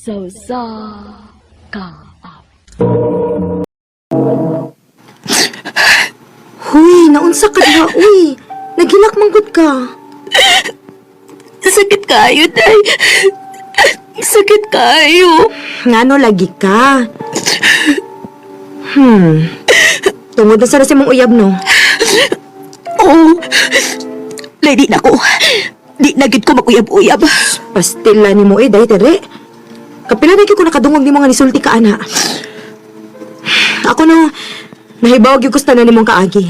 Sausa ka. Huy, naunsa ka diha, uy. Nagilak manggod ka. Sakit kayo, day. Sakit kayo. Ngano lagi ka? Tungod na sana si mong uyab, no? Oo. Lady na ko. Di na gid ko makuyab-uyab. Pastila ni mo dahi tere. Kapila na ko nakadungog ni mo nga nisulti ka, ana. Ako no, nahibawag yung gusto na ni mong kaagi.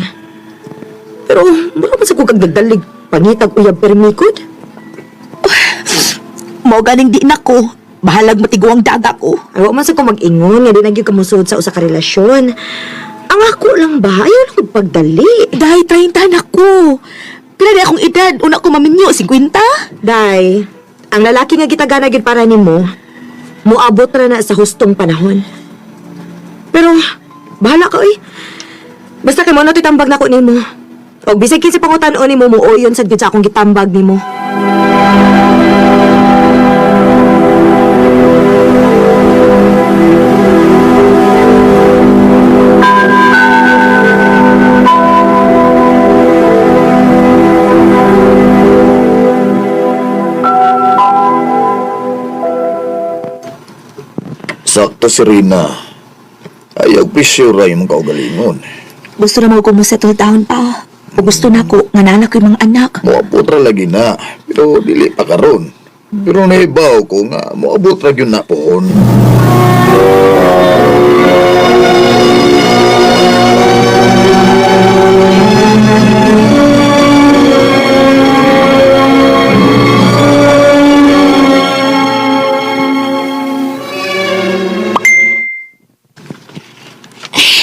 Pero, wala pa sa kong kagdagdalig. Pangitag uyab permikod. Mao ganing di na ko. Bahalag matiguang daga ko. Ayaw man sa kong mag-ingon, nga di nagyo kamusod sa usa ka relasyon. Ang ako lang ba? Ayaw lang kong pagdali. Day, 30 na ko. Pila na akong edad. Una ko maminyo, 50? Day, ang lalaki nga gitagana gid para nimo, muabot ra na sa hustong panahon. Pero, bahala ka, oy. Basta kay mo na tambag na ko nimo. Og bisag kinsa pangutan-on nimo mo oyon sad gid sa akong gitambag nimo. Sakto si Rina. Ayaw pisyo ra yung mga kaugalingon. Gusto na mo ko mo settle down pa. O gusto na ko, nga nanak yung mga anak. Moabot ra lagi na, pero dili pa karon. Pero nahibaw ko nga, moabot ra yun na poon.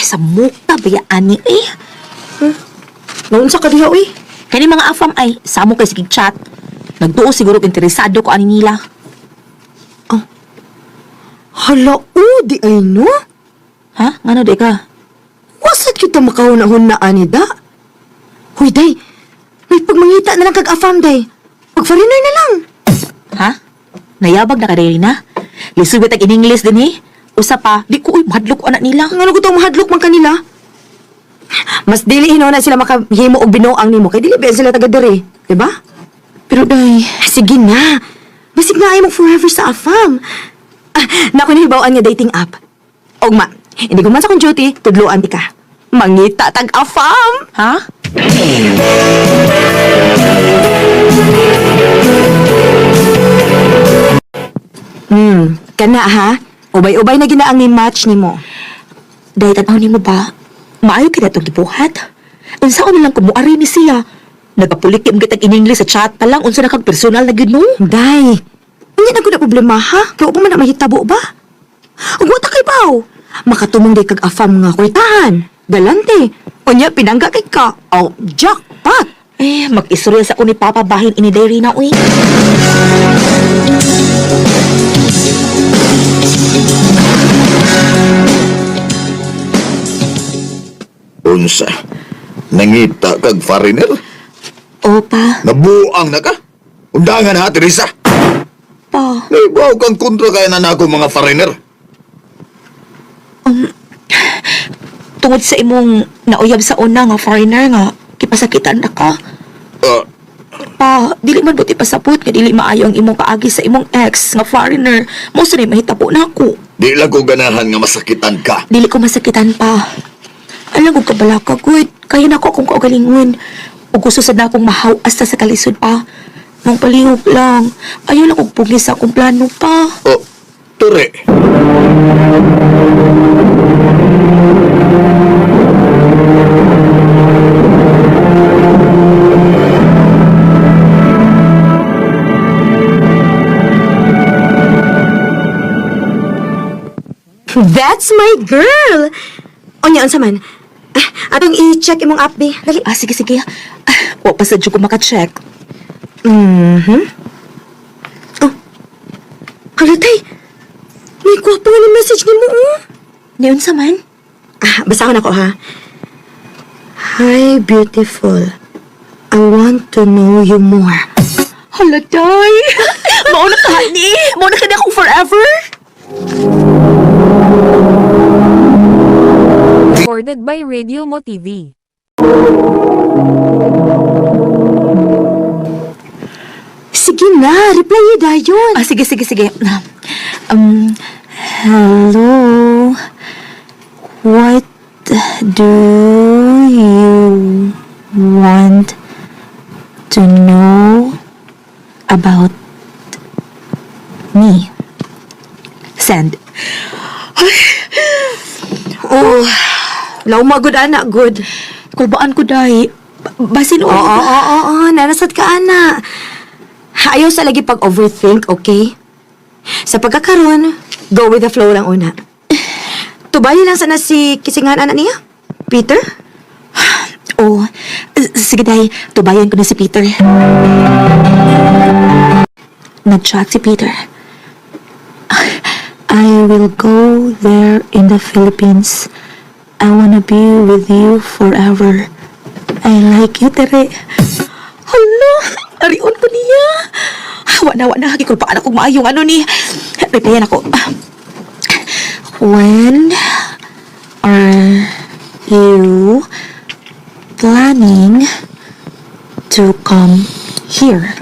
Sa mukta ba ani eh? Naunsa ka diha, oy? Kani mga afam ay, samo kay sige chat. Nagtuo siguro interesado ko ani nila. Hala, di ay no? Ha? Ngano di ka? Wasat kita makahunahon na anida. Huy, day. May pagmangita na lang kag-afam, day. Pag-foreigner na lang. Ha? Nayabag na ka na? Lisubit ang in-English din eh. Usa pa, di ko mahadlok anak nila. Ngano ko itong mahadlok man kanila? Mas dili na sila makahimo og binuang nimo kay dili ba sila taga diri, di ba? Pero day, Sige na. Basig na ay mo forever sa afam. Naku nahibawan nga dating app. Og ma, hindi ko man sa kong duty, tudloan di ka. Mangita tag afam. ha? Kana ha? Ubay-ubay na ginaang ni match nimo. Day, tanaw ni mo ba? Maayo ka na itong gibuhat? Unsa ko nilang kumuari ni siya? Nagapulik yung kitag in-English sa chat pa lang, unsa na kag personal na gino? Day, hindi na ko na problema ha? Kaya pa man na mahitabo ba? Ug wata kay baw. Makatumong day kag afam nga kwartahan. Galante. Unya pinangga kay ka. Oh, jackpot. Eh, mag-istorya sa ko ni Papa bahin ini diary na, uy. Unsa? Nangita kag foreigner? Opa, Nabuang na ka? Undangan ha, Teresa. pa. Nahibaw kang kontra kaya na nako mga foreigner. Tungod sa imong nauyab sa una nga foreigner nga, kipasakitan na ka. Ah, Pa, dili man buti pasapot nga dili maayo ang imong kaagi sa imong ex nga foreigner. Mo sa mahitabo na ako. di lang ko ganahan nga masakitan ka. Dili ko masakitan pa. Alam ko kabala ka, good. Kaya na ko akong kaugalingon. O gusto sad na akong mahaw hasta sa kalisod pa. Nang palihog lang. Ayaw lang kong puglis sa akong plano pa. Oh, Ture. That's my girl. Unya unsa man? Atong i-check imong app be. Dali. Sige, sige. Wa pa sa ko makacheck. Oh. Halatay. May gwapo nga ni message ni mo, oh. Niyon sa man? Basahan ako, ha? Hi, beautiful. I want to know you more. Haladay! Mauna ka, honey! Mauna ka na akong forever! Recorded by Radio Mo TV. Sige na, reply yun dayon. Sige. Hello. What do you want to know about me? Send. Oh, lauma good anak, good. Kulbaan ko dahi. Basin Oo, narasad ka anak. Ayaw sa lagi pag-overthink, okay? Sa pagkakaroon, go with the flow lang una. Tubayi lang sana si kisingan anak niya, Peter? Oh, sige dahi. Tubayan ko na si Peter. Nag-chat si Peter. I will go there in the Philippines. I wanna be with you forever. I like you, Tere. Hala, arion ko niya. Wana, hagikul pa anak kong maayong ano ni. Replyan ako. When are you planning to come here?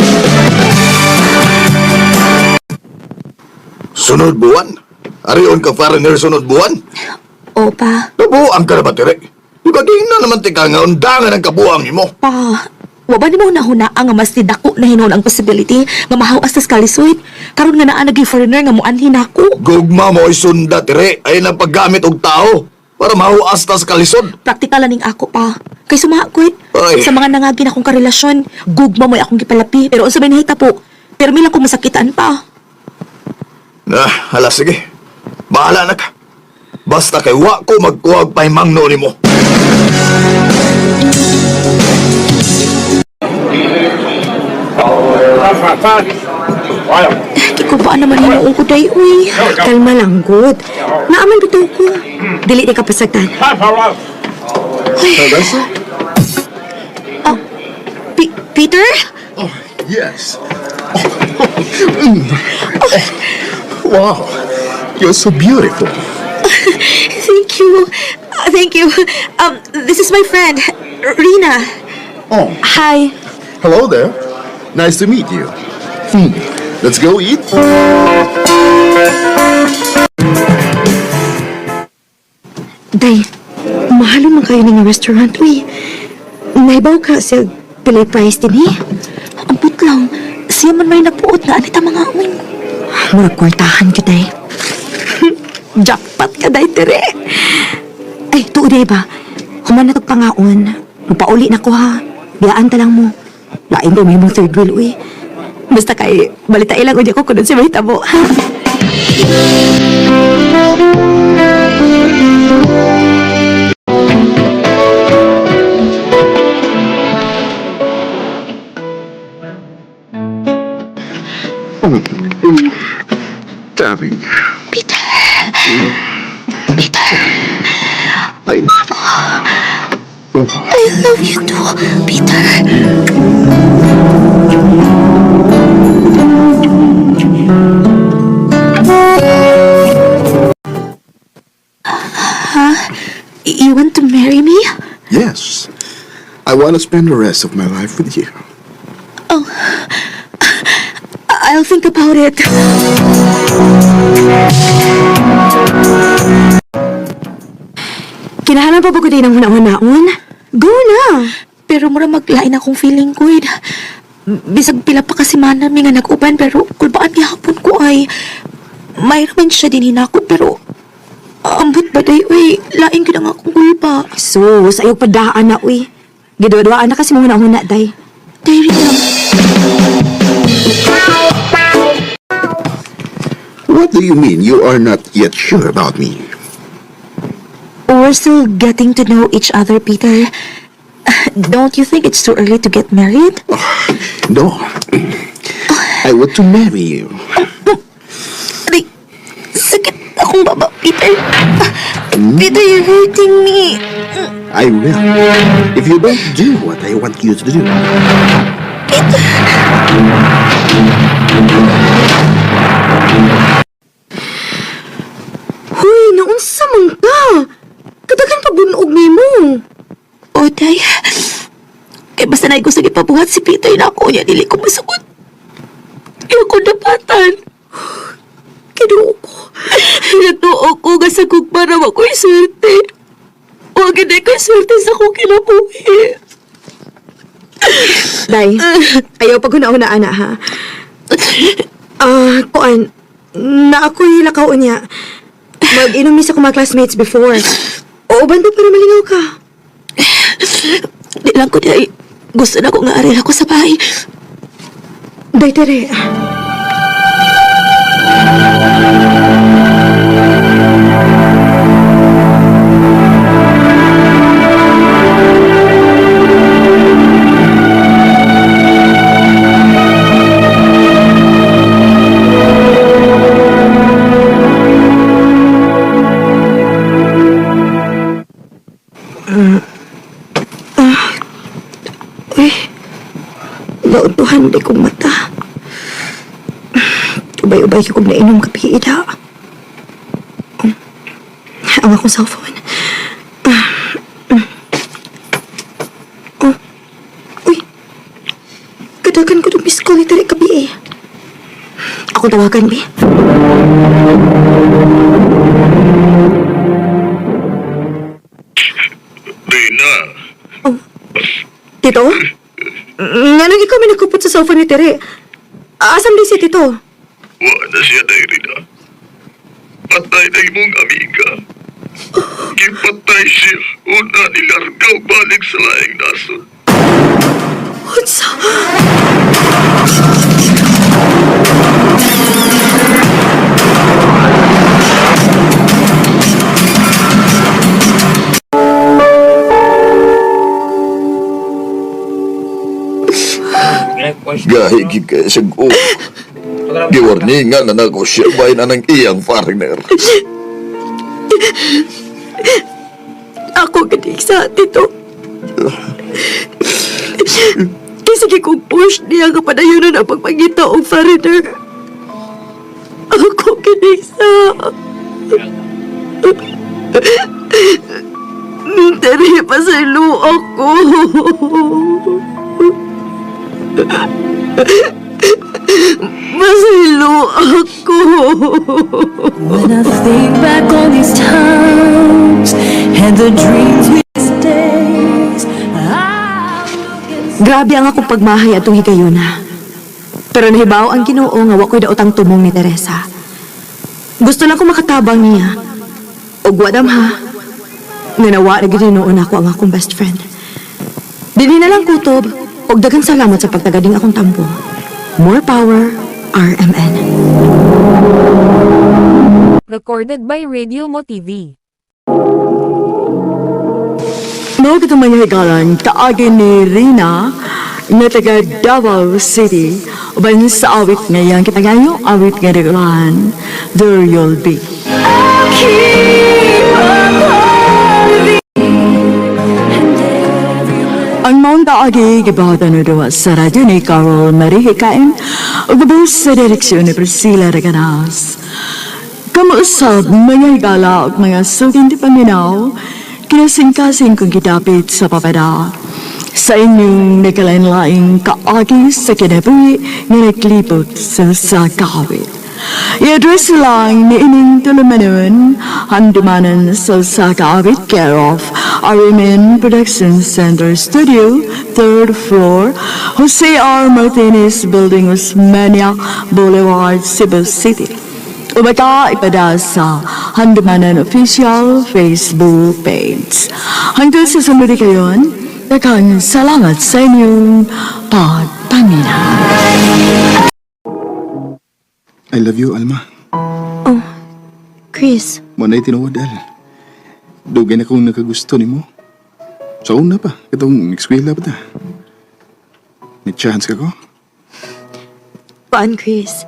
Sunod buwan? Ariyon ka foreigner sunod buwan? Opa, Nabuang ka na ba, Tere? Di ba di na naman tika nga undangan ang kabuang mo? pa, wa ba ni mo nahuna nga mas dako na hinon ang possibility nga mahawas tas kalisoy? Karon nga naa naging foreigner nga muanhin ako. Gugma mo isunda, Tere, ay nang paggamit og tao para mahuas tas kalisod. Praktikal ning ako pa. Kay sumakoy Ay. sa mga nangagin akong karelasyon, gugma mo'y akong gipalapi. Pero unsa may nahita po, permi lang kong masakitan pa. Hala, sige. Bahala na ka. Basta kay wa ko magkuwag pahimangno ni mo. Di ko ba naman hinuong ko day, uy. Kalma lang, good. Naaman bitaw ko. Dili di ka pasagtan. Peter? Oh, yes. Wow, you're so beautiful. Thank you. Thank you. This is my friend, Rina. Oh, Hi. hello there. Nice to meet you. Let's go eat. Day, mahalo man kayo ng restaurant, uy. Naibaw ka sa pilay price din, eh. Ambot lang. Siya man may nagpuot nga anita mga uwing. Murag kwartahan ka, day. Jackpot ka, day, tere. Ay, tuod, day ba? Human na tog pangaon. Pauli na ko, ha. Biyaan ta lang mo. Lain ko may mong third wheel, uy. Basta kay, balita ilang unya ko kung si may tabo. Darling, Peter. I love you too, Peter. You want to marry me? Yes, I want to spend the rest of my life with you. I'll think about it. Kinahalan pa ba ko din ng hunahon-naon? Go na! Pero mura maglain akong feeling ko eh. Bisag pila pa kasi man namin nga nag-uban pero kulbaan gihapon ko ay may raman siya din hinakot pero ambot ba day uy lain ka na nga akong kulba. So, sa iyong padaan na, uy. Gidwa-dwaan na kasi mo hunahon-na, day. Dairy lang. What do you mean you are not yet sure about me? We're still getting to know each other, Peter. Don't you think it's too early to get married? No. I want to marry you. Aray, sakit akong baba, Peter. Peter, you're hurting me. I will. If you don't do what I want you to do. nakabunog ni mo? O, day. Kaya basta na gusto ipabuhat si Pitoy na ako niya, dili ko masabot. Iyo ko dapatan. Kinuo ko. Natuo ko nga sa kugmara wa ko'y swerte. Huwag hindi ko'y swerte sa kong kinabuhi. Day, ayaw pag huna-hunaan na, ha? Kuan, na ako'y lakaw niya. Mag-inom sa mga classmates before. O, banda para malingaw ka. Di lang ko day. Gusto na ko nga aril ako sa bahay. Day, tere. Uy, nautuhan di kong mata. Ubay-ubay ko kong nainom kapi ida. Ang akong cellphone. Uy, kadagan ko itong miss call ni Tere kapi eh. Ako tawagan, Bi. Rina, Tito? Nga nang ikaw may nakupot sa cellphone ni Tere. Asam din si Tito? wa na siya day, Rina. Patay na imong amiga. Gipatay siya. Una nilargaw balik sa laing nasod. Unsa? Gahigid kaya siya go. Giwarningan na nako siya bay na ng iyang partner. Ako ganing sa Tito. Sige kong push niya nga padayunan ang pagpagita o foreigner. Ako ganing sa... Tere, pasalo ako. Masilo ako. When I think back on these times and the dreams we days, Grabe ang akong pagmahay atong higayuna. Pero nahibaw ang Ginoo nga wa ko'y daotang tumong ni Teresa. Gusto na ko makatabang niya. Og wadam ha. Nga nawa na ginoon ako ang akong best friend. Dili na lang kutob. Og daghang salamat sa pagtagading akong tampo. More power, RMN. Recorded by Radio Mo TV. No kita manyahigalan kaagin ni Rina na taga Davao City uban sa awit ngayon kita ngayon awit nga regulahan There You'll Be. Ang maong kaagi gibahatan na dawa sa radyo ni Carol Marie Hikain o gabos sa direksyon ni Priscilla Reganas. Kamuusab mga higala o mga sugin di paminaw kinasing-kasing kong kitapit sa papada. Sa inyong nagkalain-laing kaagi sa kinabuhi nga naglibot sa kawit. I-address lang ni ining tulumanon handumanan sa kawit care of Arimin Production Center Studio, 3rd floor, Jose R. Martinez Building, Osmeña Boulevard, Cebu City. Umata ipada sa Handumanan Official Facebook page. Hanggang sa sunod kayon, daghang salamat sa inyong pagpamina. I love you, Alma. Chris, Manay tinuwadal. Dugay na kong nakagusto ni mo. Sa una pa, katong eskwela pa ta. May chance ka ko? paan Chris?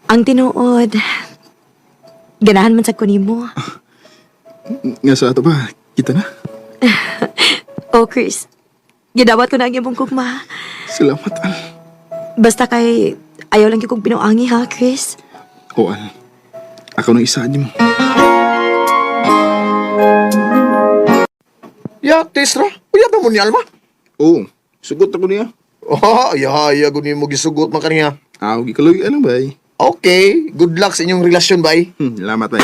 Ang tinuod, ganahan man sa kunimo. Nga sa ato ba, kita na. Oh Chris, gidawat ko na ang imong kugma. Salamat, Al. Basta kay ayaw lang yung kong pinuangi ha, Chris. O, Al. Ako nang isa mo. Yatis ra. Uyab na mo ni Alma. Oo, sugot ako niya. Oh, ya guni mo gisugot man kaniya. Gikaloy, ano ba eh? Okay, good luck sa inyong relasyon, bay. Salamat bay.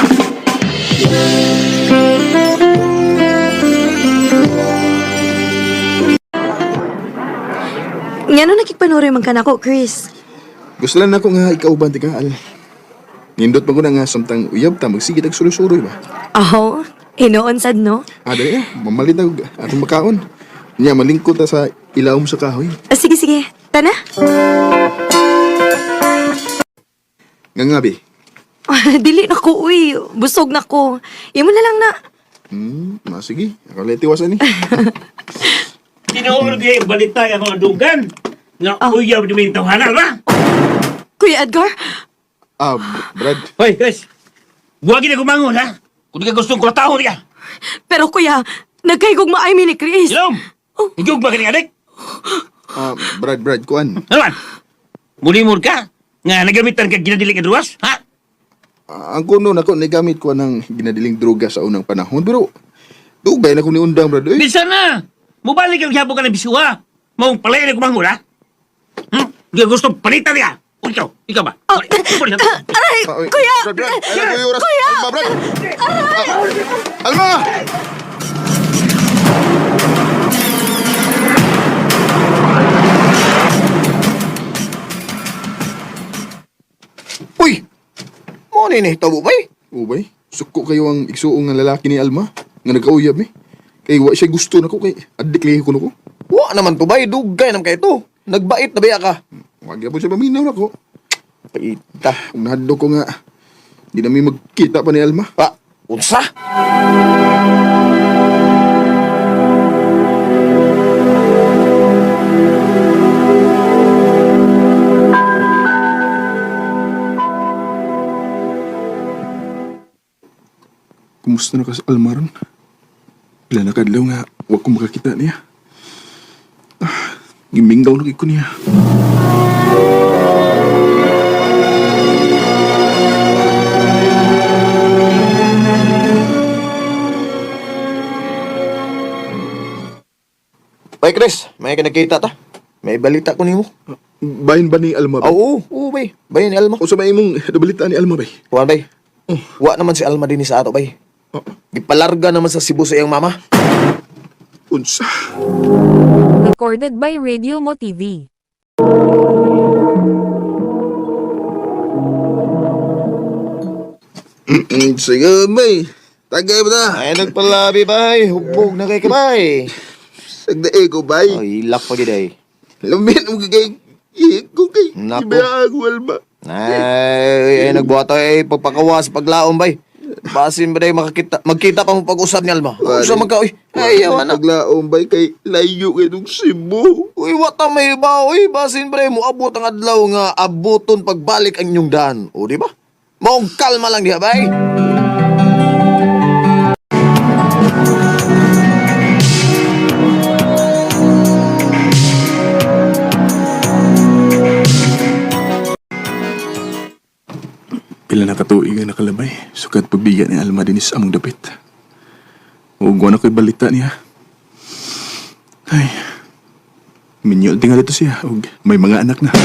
Nga no nakikpanuroy man ka na ko, Chris. Gusto lang ako nga ikaw ba tikaal. Nindot pa ko na nga samtang uyab ta, magsigit ang suloy-suloy ba? Aho, hinoon sad no? Dali mamalit ako atong makaon. Nya, malingkot ta sa ilawom sa kahoy. Sige, sige. Tana. Nga nga, be. Dili na ko, uy. Busog na ko. Imo na lang na. Sige. Ako lang tiwasan ni. Tinuod niya yung balita yung mga dugan. Nga uyaw ni may tawhanan ba? Kuya Edgar, Brad. Hoy, guys. Huwag na gumangon, ha? Kung di ka gustong kulatahon niya. pero kuya, nagkaigog maay mi ni Chris. Ilom! Higog ba ka ni adik? Brad, kuan. Ano man? Mulimod ka? Nga nagamitan ka ginadiling adruwas, ha? Ang kuno nako nagamit ko ng ginadiling droga sa unang panahon, pero dugay na ko ni undang, Brad. Bisa na! Mubalik ang hiyabo ka ng bisuha. Maong palay na gumangon, ha? Di ka gustong palitan niya. O ikaw ba? Aray, kuya! Brad. Kuya! Alma, Brad! Alma! Uy! Mo ni tabo bay. Ubay, suko kayo ang igsuong nga lalaki ni Alma nga nagkauyab eh. Kay wa siya gusto nako kay adik lihi ko nako. Wa naman to bay, dugay nam kay to. Nagbait na baya ka. Wag gyapon siya paminaw nako. Paita. Kung nahadlo ko nga di na mi magkita pa ni Alma. Pa, unsa? Kumusta na ka sa Alma ron? Ilan na kadlaw nga wag ko makakita niya. Giminggaw na ko niya. Bay Chris, may kinakita ta. May balita ko nimo. Bahin ba ni Alma ba? Oo, bay. Bay ni Alma. O sa may imong nabalita ni Alma bay? Kuan bay. Wa naman si Alma din sa ato bay. Gipalarga naman sa Cebu sa iyang mama. Unsa? Recorded by Radio Mo TV. Sige bay. Tagay ba na? Ay nagpalabi bay. Hubog na kay kabay. Sagdae ko bay. Ay, ilak pa gid ay. Lamin mo kay ko kay. Naku. Iba ako Alma. Ay, nagbuhat ay pagpakawas, paglaom bay. Basin ba day magkita pa mo pag-usap ni Alma? Usa man ka, uy. Ay, yaman na. Paglaom bay kay layo kay itong Cebu. Uy, wata may ba, uy. Basin ba day mo abot ang adlaw nga abuton pagbalik ang inyong daan. O, di ba? Maong kalma lang diha, bay. Pila na katuig ang nakalabay. Sukat pagbigyan ni Alma dinis among dapit. Ugwa na ko'y balita niya. Ay, minyol tingal ito siya. Ug may mga anak na.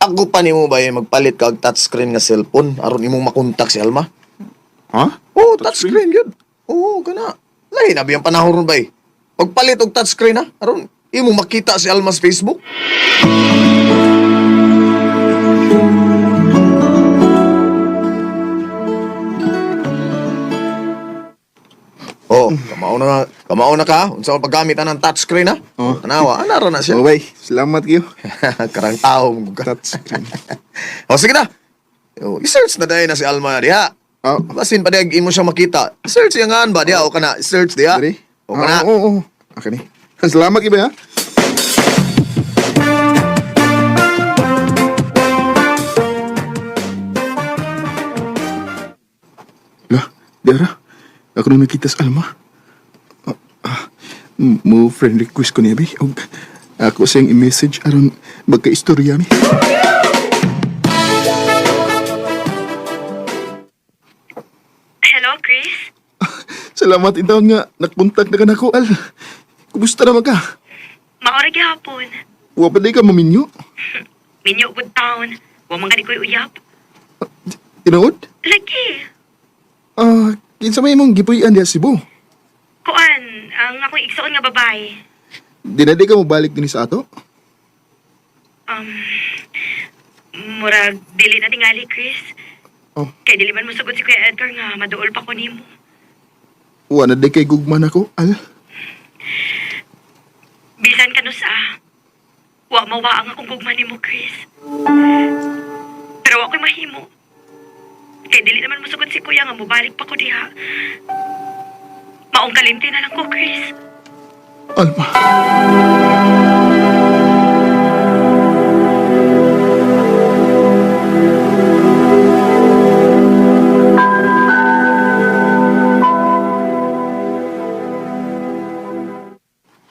Ako pa nimo ba magpalit ka og touchscreen nga cellphone aron imong makontak si Alma? Ha? Oo, touchscreen yun. Oo, kana. Lahi na biyang panahon ron ba eh. Pagpalit og touchscreen ha, aron imong makita si Alma sa Facebook. Oh, kamao na ka. Unsa man paggamit ng touchscreen ha? Oh. Tanawa, ana ra na siya. Oh, bay. Salamat kayo. Karang tao mo ka. O sige na. O, i-search na dahil na si Alma diha. Oh. Basin pa diha imo siya makita. Search yung nga ba diha o kana search diha. Dari? O kana. Oo. Okay ni. Salamat kayo, ha? Lah, Dara. Ako nung nakita sa Alma. Mo friend request ko niya, bay. Og ako siyang i-message aron magka-istorya mi. Chris. Salamat intaon nga nagpuntak na ka na ko, Al. Kumusta naman ka? Maorag hapon. Wa pa di ka maminyo? Minyo good town. Wa man gani ko'y uyap. Tinood? Lagi. Kinsa may mong gipuy-an diya Cebu. Kuan, ang akong igsoon nga babae. Di na di ka mo balik din sa ato? Murag, dili na tingali, Chris. Oh. Kay dili man mo sugod si Kuya Edgar nga maduol pa ko nimo. Wa na di kay gugman ako, Al. Bisan ka no sa, wa mawa ang akong gugma nimo, Chris. Pero wa ko'y mahimo. Kay dili naman mo sugod si Kuya nga mubalik pa ko diha. Maong kalimti na lang ko, Chris. Alma.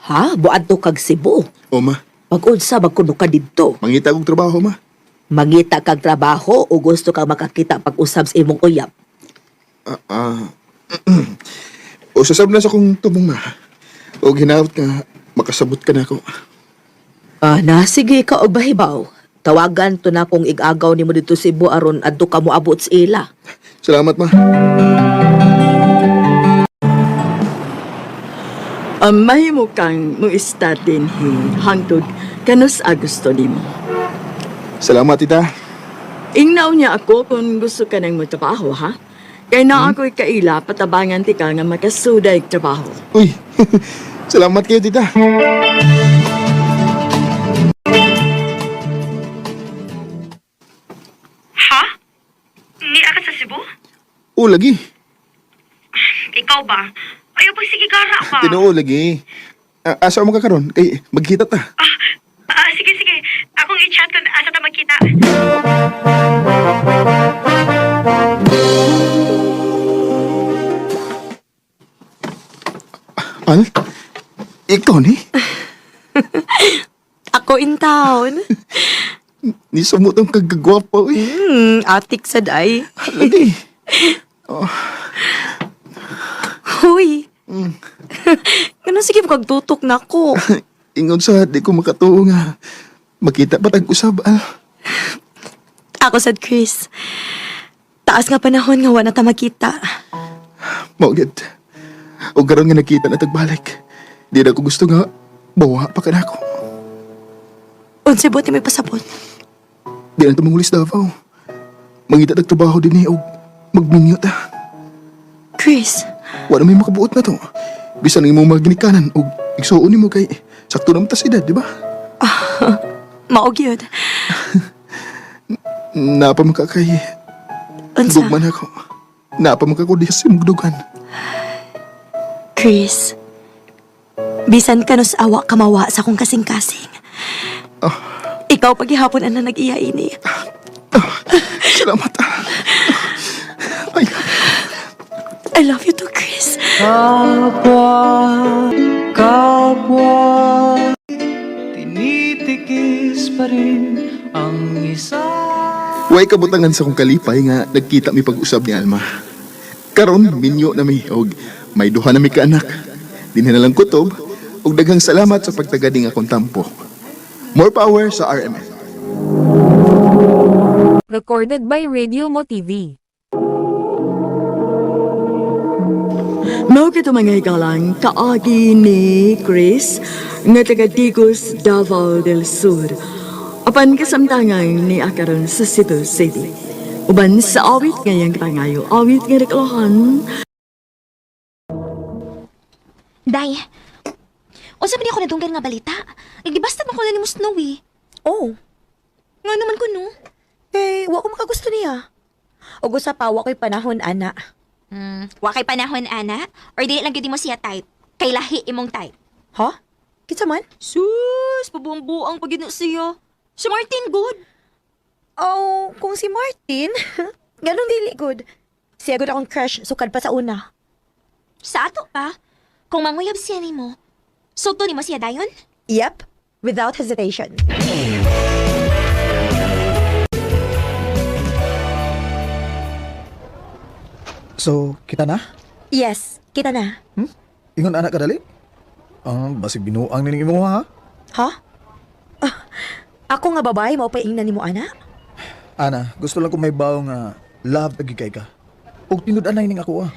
Ha? Buad to kag Cebu. O ma, Pag-unsa magkuno ka didto. mangita kong trabaho, ma. Mangita kag trabaho o gusto kang makakita pag-usab sa imong uyab? O sasab na sa kong tumong, ma. O ginawat nga, makasabot ka na ako. Sige ka og bahibaw. Tawagan to na kung igagaw nimo dito sa Cebu aron adto ka mo abot sa ila. Salamat, ma. Mahimo kang mo start din hangtod kanus Agosto nimo. Salamat, tita. Ingnaw niya ako kung gusto ka nang magtrabaho, ha? Kaya na ako'y kaila, patabangan ti ka nga makasuday trabaho. Uy, salamat kayo, tita. Ha? Ni ka sa Cebu? O, lagi. Ikaw ba? Ayaw pag sigigara ba? Tinoo, lagi. Asa mo ka karon? Kay, magkita ta. Sige, sige. Akong i-chat kung asa ta magkita. Al? Ikaw ni? Ako in town. Ni sumutong kagagwapo, eh. Atik sa day. Lagi. Huy. Ganun sige pagtutok na ko. Ingon sa di ko makatuo nga. Makita pa tag-usab, Al. Ako sad Chris. Taas nga panahon nga wala ta makita. Maugid. O karon nga nakita na tagbalik. Di na ko gusto nga bawa pa ka na ako. Unsa buti may pasabot. Di na ito mangulis Davao. Mangita tagtrabaho din o magminyo ta. Chris, Wala may makabuot na to. Bisan ng imong mga ginikanan o igsuon mo kay sakto naman ta sa edad, di ba? maog yun. Napa man ka kay Unsa? gugman ako. Napa man ka ko diha sa imong dugan. Chris, bisan ka no sa awa kamawa sa akong kasing-kasing. Ikaw paghihapon ang nag-iya ini. Salamat, Al. Ay, I love you too, Chris. Tinitikis pa rin ang isa. way kabutangan sa kong kalipay nga nagkita mi pag-usab ni Alma. Karon minyo na mi og may duha na mi ka anak. Dinhi na lang kutob og daghang salamat sa pagtagading akong tampo. More power sa RMN. Recorded by Radio Mo TV. Mao kito mga hikalang kaagi ni Chris nga taga Digos, Davao del Sur. Apan kasamtangan ni akaron sa Cebu City. Uban sa awit ngayang katangayo, awit nga reklohan. Day, unsa ba niya ako nadunggan nga balita? Nagdibastad mo ko na ni mo Snowy. Oh, Nga naman ko, no? wa ko makagusto niya. O gusto pa, wa ko'y panahon, ana. Wa kay panahon, ana? Or dili lang gudi mo siya type? Kay lahi imong type. Ha? Kitsa man? Sus, pabuang-buang pag yun siya. Si Martin, good. Oh, kung si Martin, ganun dili good. Siya good akong crush, sukad pa sa una. Sa ato pa, kung manguyab siya ni mo, sugto ni mo siya dayon? Yep, without hesitation. So, kita na? Yes, kita na. Ingon anak ka dali? Basig binuang nining imo ha? Ha? Ah, ako nga babae, mao pa ingnan nimo ana? Ana, gusto lang ko may bawo nga love tagigay ka. Ug tinud-anay ning ako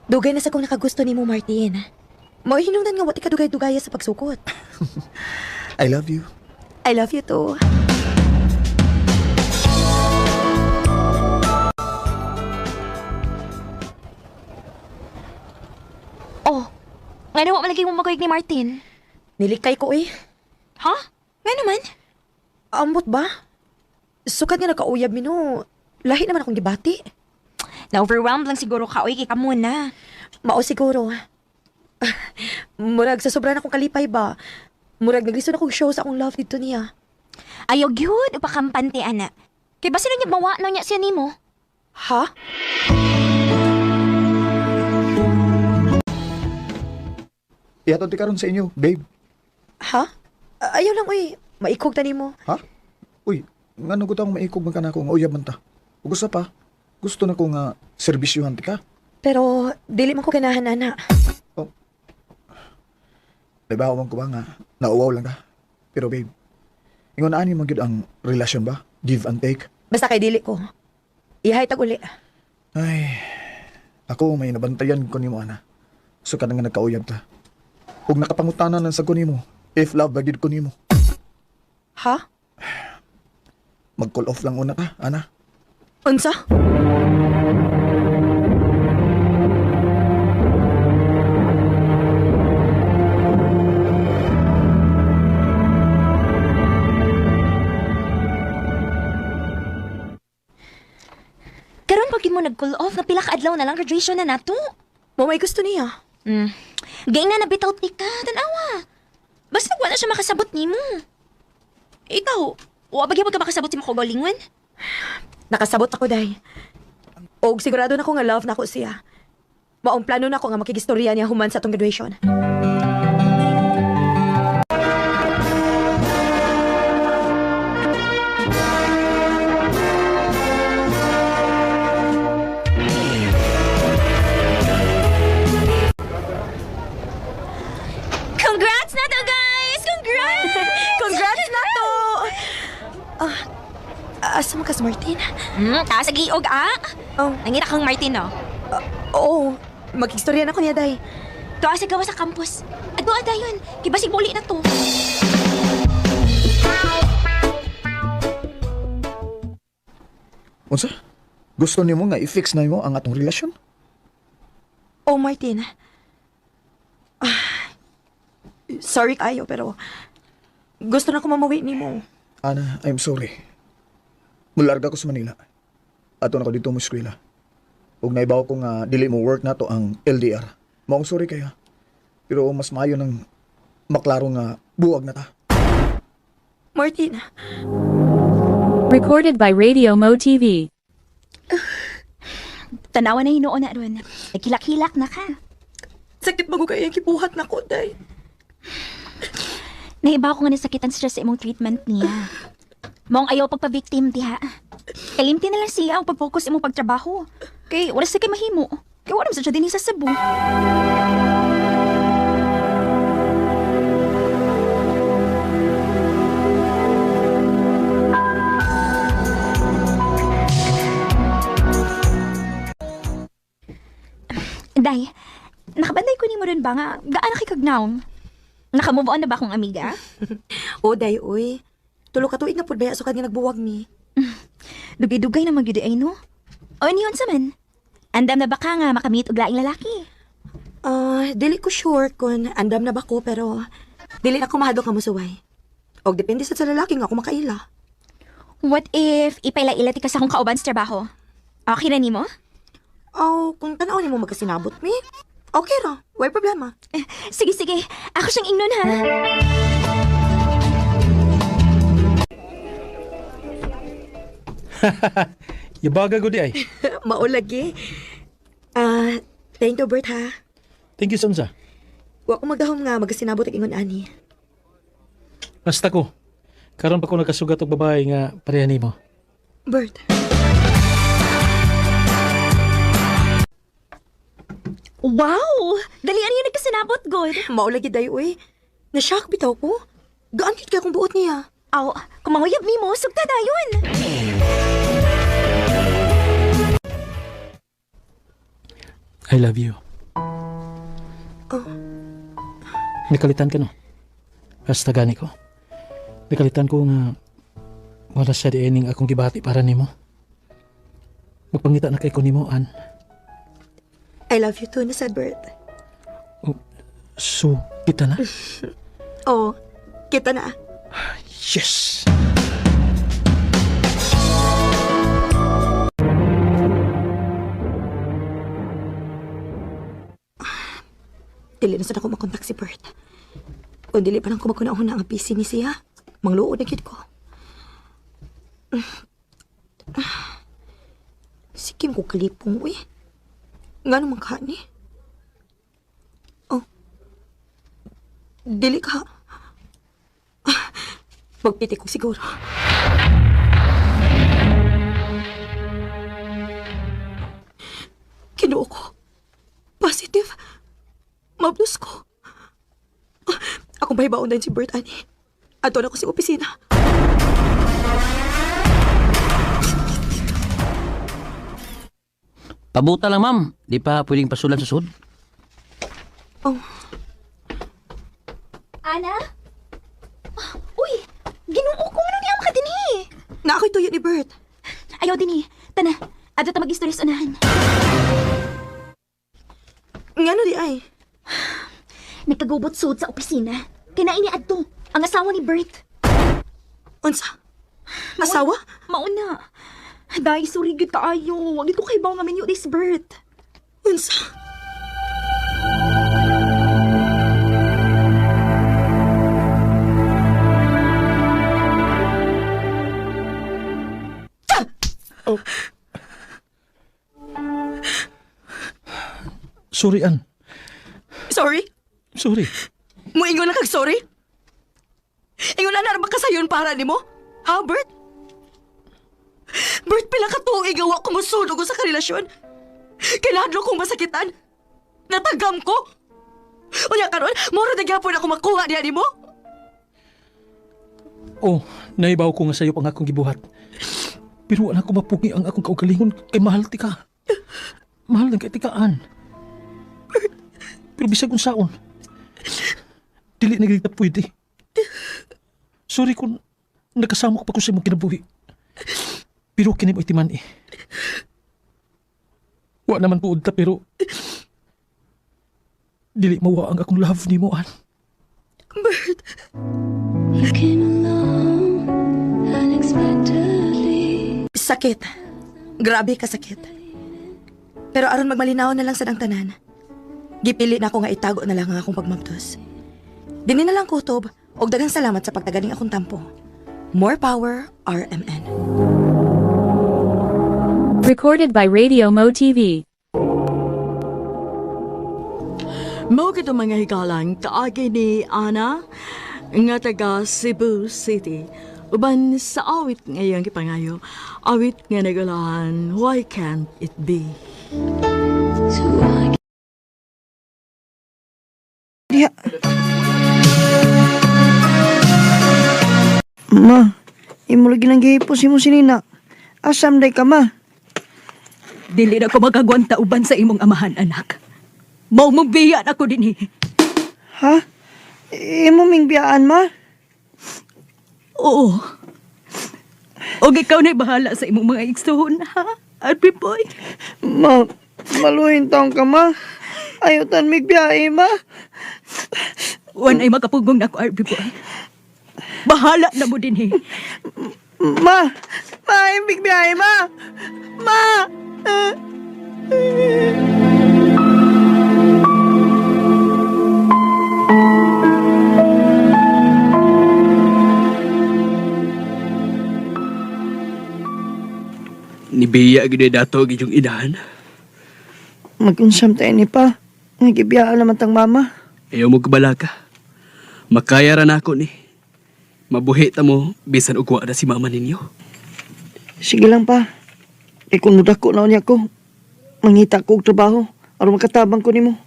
Dugay na sa kong nakagusto nimo, Martin. Mao hinungdan nga wati ka dugay-dugaya sa pagsukot. I love you. I love you too. Oh, nga naman malagay mo magkayag ni Martin. Nilikay ko eh. Ha? Nga naman? Ambot ba? Sukat nga nakauyab mi no. Lahi naman akong gibati. Na-overwhelmed lang siguro ka, oy, kay ka muna. Mao siguro. Murag sa sobra na akong kalipay ba? Murag naglisod akong show sa akong love dito niya. Ayaw gyud upakampante, ana. Kay basi na niya bawa na niya siya nimo. Ha? Ihatod ti karon sa inyo, babe. Ha? Ayaw lang, uy. Maikog tani mo. Ha? Uy, ngano ko tang maikog man kanako nga uyab man ta. Ug usa pa, gusto na ko nga serbisyuhan ti ka. Pero, dili man ko ganahan, ana. Naibaw man ko ba nga nauwaw lang ka. Pero babe, ingon ani man gyud ang relasyon ba? Give and take. Basta kay dili ko. Ihay tag uli. Ay, ako may nabantayan ko nimo ana. So ka nga nagkauyab ta. Ug nakapangutanan sa ko nimo, if love ba gyud ko nimo. Ha? Mag-call off lang una ka, ana. Unsa? Karon pag mo nag-cool off, nga pila ka adlaw na lang graduation na nato. Mo may gusto niya. Gay na nabitaw ti ka, tanawa. Basta wala siya makasabot nimo. Ikaw, wa ba gyud ka makasabot si mo galingon? Nakasabot ako, day. Og sigurado na ko nga love na ko siya. Maong plano na ko nga makigistorya niya human sa atong graduation. Congrats na to, guys! Congrats! Congrats na to! Asa mo ka sa Martin? Taas sa giog, Oh, Nangita kang Martin, no? oo. Makigistorya na ko niya, day. Tuwa sa gawa sa campus. Adto dayon, kibasig muli na to. Unsa? Gusto nimo nga i-fix na mo ang atong relasyon? Oh, Martin. Sorry kayo, pero gusto na ko mamawi ni mo. Ana, I'm sorry. Mularga ko sa Manila. Ato na ko dito mo eskwela. Ug naibaw ko nga dili mo work na to ang LDR. Maong sorry kaya. Pero mas maayo nang maklaro nga buwag na ta. Martin, Recorded by Radio Mo TV. Tanawa na hinuon na ron. Nagkilak-hilak na ka. sakit mo ko kaya kibuhat na ko, day. Nahibaw ko nga nasakitan stress sa imong treatment niya. Mong ayaw pagpa-victim diha. Kalimti na lang siya ang pag-focus imong pagtrabaho. Kay wala sa kay mahimo. Kay wala sa siya din sa Cebu. Day, nakabanday ko ni mo rin ba nga gaano kay kagnaon? Nakamove on na ba akong amiga? O, day, uy. Tulo ka tuig na po baya sukad nga nagbuwag ni. Dugay-dugay na magyud ay no? O niyon sa man? Andam na ba ka nga makamit og laing lalaki? Dili ko sure kung andam na ba ko, pero dili na ko mahadok ka musuway. Og depende sa lalaki nga ako makaila. What if ipaila-ila ti ka sa akong kauban sa trabaho? Okay na nimo? Kung tanaw ni mo magkasinabot mi, okay ra. Way problema. Sige, sige. Ako siyang ingnon ha. Yabaga ko di ay. Maulagi. Thank you, Bert, ha. Thank you, Samsa. Wa ko magdahom nga magkasinabot ang ingon ani. Basta ko. Karon pa ko nagkasugat og babae nga pareha nimo. Bert. Wow! Dalian niya nagkasinabot, God. Maulagi dayo eh. Na-shock bitaw ko. Gaan yun kaya kung buot niya. Aw, kung manguyab ni mo, sugta dayon. I love you. Nakalitan ka, no? Basta gani ko. Nakalitan ko nga wala siya di ening akong gibati para nimo. Magpangita na kay ko nimo, An. I love you too, Miss Edward. So, kita na? Oo, kita na. Yes! Dili na sa ako makontak si Bert. Kung dili pa lang ko magkunahon na ang PC ni siya, mangluod na gid ko. Si Kim ko kalipong, uy. Nga naman ka ni? Oh. Dili ka. Magpiti ko siguro. Kinuo ko. Positive. Mablos ko. Akong bahibaon din si Bert, ani. Ato na ko sa opisina. Pabuta lang, ma'am. Di pa pwedeng pasulan sa sud. Oh, Ana? Uy! Ginoo ko ano niya ka din eh. na ako'y tuyo ni Bert. Ayaw din eh. Tana, adto ta mag-istorya sa unahan. Ngano di ay? Nagkagubot sud sa opisina. Kinain ni Adto, ang asawa ni Bert. Unsa? Asawa? Mauna. Dahil surigid kaayo. Wag ito kay baw nga minyo this Bert. Unsa? Sorry, An. Sorry? Sorry. Muingon na kag sorry? Ingon na ba kasayon para nimo? Ha, Bert? Bert, pila ka tuig gawa ko musunog ko sa karelasyon. Kinahadlo kong masakitan. Natagam ko. Unya karon, moro na gyapon ako makuha niya nimo. Oh, naibaw ko nga sa'yo pang akong gibuhat. Pero wala ko mapugi ang akong kaugalingon kay mahal ti ka. Mahal na kay tikaan. Pero bisag unsaon. Dili na gid pwede. Sorry kung nakasama ko pa ko sa imong kinabuhi. Pero kini mo itiman eh. Wa naman puod ta pero dili mawa ang akong love ni mo, An. Bert. Sakit. Grabe ka sakit. Pero aron magmalinaw na lang sa dang tanan. Gipili na ako nga itago na lang ang akong pagmabtos. Dini na lang kutob og daghang salamat sa pagtaganing akong tampo. More power, RMN. Recorded by Radio Mo TV. Mao kito mga hikalang kaagi ni Ana nga taga Cebu City. Uban sa awit ngayong kipangayo, awit nga nagulahan, Why Can't It Be? Ma, imo lagi nang gihipos imo sinina. Asam day ka, ma? Dili na ko magagwanta uban sa imong amahan, anak. Mao mong biyan ako din Ha? Imo ming biyaan, ma? Oo. Og ikaw na'y bahala sa imong mga igsuhon, ha? Arby boy. Ma, maluhin taong ka, ma. Ayutan mig biyahe, ma. Wan ay makapugong na ako, Arby boy. Bahala na mo din Ma, maimig biyahe, ma. Ma! Nibiya gid dato gid yung inahan. Mag-unsam tayo ni pa. Nagibiyaan naman tang mama. Ayaw mo kabala ka. Makaya ra na ako ni. Mabuhi ta mo bisan ug wa na si mama ninyo. Sige lang pa. Kung mudako na niya ko, mangita ko og trabaho. aron makatabang ko nimo.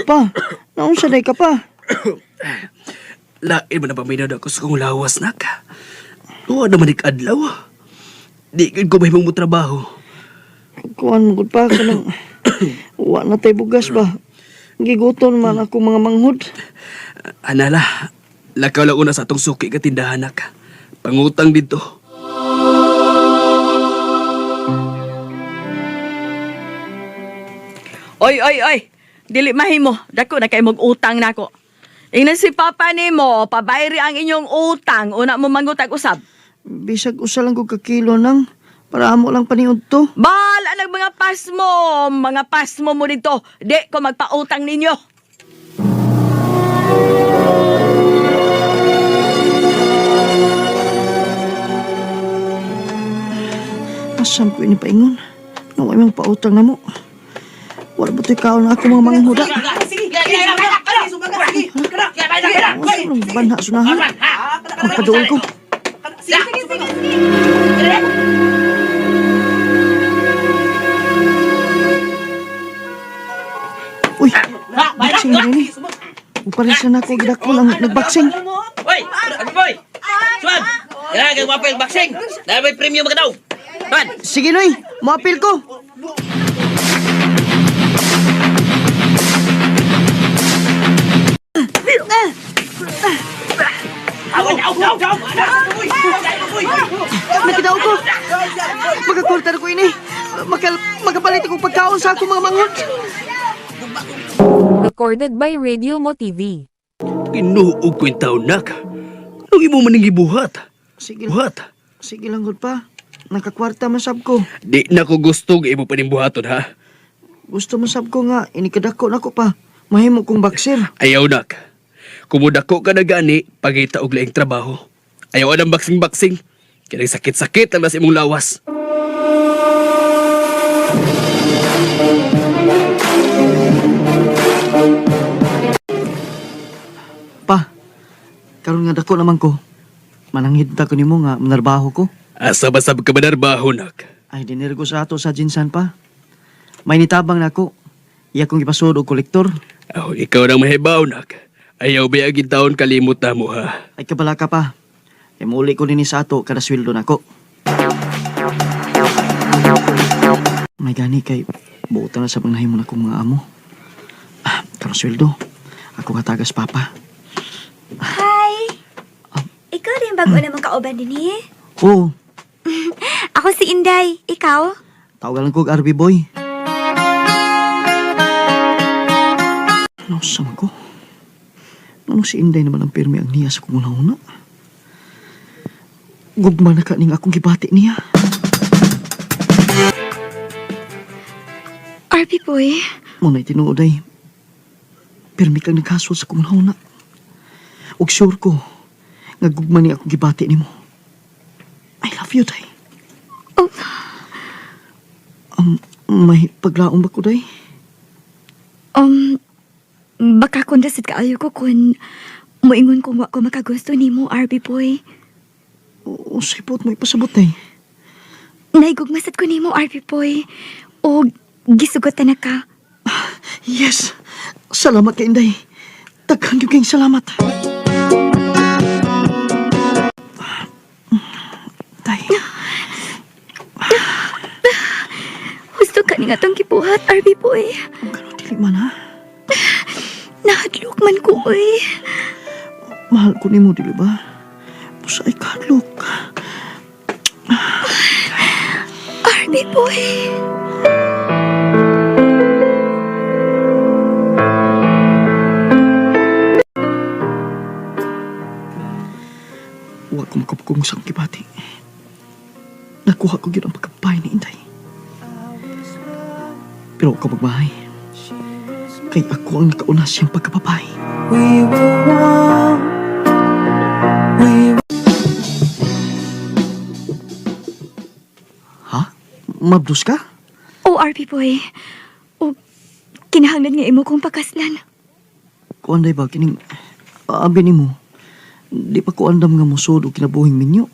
Pa, naunsa day ka pa? Lain mo na paminad ako sa kong lawas, nak. Tuwa naman adlaw. Di ko mahimong mo trabaho. Kuan mo gud pa ka nang wa na tay bugas ba? Giguton man ako mga manghod. Anala, lakaw lang una sa atong suki ka tindahan, nak. Pangutang dito. Oy, oy, oy. Dili mahimo. Dako na kay mog utang nako. Ingnan si Papa nimo, pabayri ang inyong utang. Una mo mangutag usab. Bisag usa lang ko ka kilo nang para amo lang paniud to. Bala nag mga pasmo mo dito. Di ko magpautang ninyo. Asam ko ini paingon. Nang ay mang pautang na mo. Wala ba tayo kaon ako mga manghuda? Ano banha sunahan? Magpaduol ko. Uy, baksing na rin eh. Upalis na ako, gidak ko lang nagbaksing. Hoy! Boy! Suwan! Kaya kang mapil boxing! Dahil may premium ka daw! Suwan! Sige, Noy. Maapil ko. Nakitaw ko. Magkakultar ko ini. Magapalit akong pagkaon sa akong mga manghod. Recorded by Radio Mo TV. Kinuog ko yung taon, nak. Anong imo maning gibuhat? Sige. Buhat? Sige lang, good pa. Nakakwarta masab ko. Di na ko gusto nga imo panimbuhaton, ha? Gusto masab ko nga. Inikadako na ko pa. Mahimo kong baksir. Ayaw, nak. Kumudako ka na gani, pagita og laing trabaho. Ayaw anang baksing-baksing. Kaya sakit-sakit lang na sa imong lawas. Pa, karon nga dako naman ko. Mananghid ta ko nimo nga manarbaho ko. Asa basab ka manarbaho, nak? Ay, dinir ko sa ato sa jinsan pa. May nitabang na ako. Iya kong ipasod og kolektor. Oh, ikaw nang mahibaw, nak. Ayaw ba agin taon kalimot na mo, ha? Ay, kabala ka pa. Ay, muli ko din sa ato kada sweldo na ko. May gani kay buutan na sa pangnahimon akong mga amo. Kada sweldo, ako katagas papa. Hi! Ikaw rin bago naman kauban din eh? Oo, Ako si Inday. Ikaw? tawagan ko RB boy. Ano sama ko? Ano si Inday naman ang pirmi ang niya sa kumuna-una? Gugma na ka ning akong gibati niya. RP boy. Muna'y tinuod ay pirmi kang nagkasol sa kumuna-una. Ug sure ko nga gugma ni akong gibati nimo. I love you, day. Oh. May paglaong ba ko, day? Baka kung dasit kaayo ko kung moingon kung wa ko makagusto ni mo, RB boy. O sipot mo ipasabot, day. Naigugmasat ko ni mo, RB boy. O gisugot na ka. Yes! Salamat kay Inday. Taghang yung kayong salamat. Day. Gusto ka ni nga tong kibuhat, RB boy. Ganun dili man, ha? Nahadlok man ko, oy. Mahal ko ni mo, dili ba? Pusay kadlok. RB boy. Huwag kong makapagong sang kibati. Nakuha ko yun ang pagkabay ni Inday. Pero huwag ka magbahay. Kay ako ang nakauna siyang pagkababay. Ha? Mabdos ka? O RB boy. O kinahanglan nga imo kong pakaslan. Kung anday ba, kining abi ni mo, di pa ko andam nga musod o kinabuhing minyo.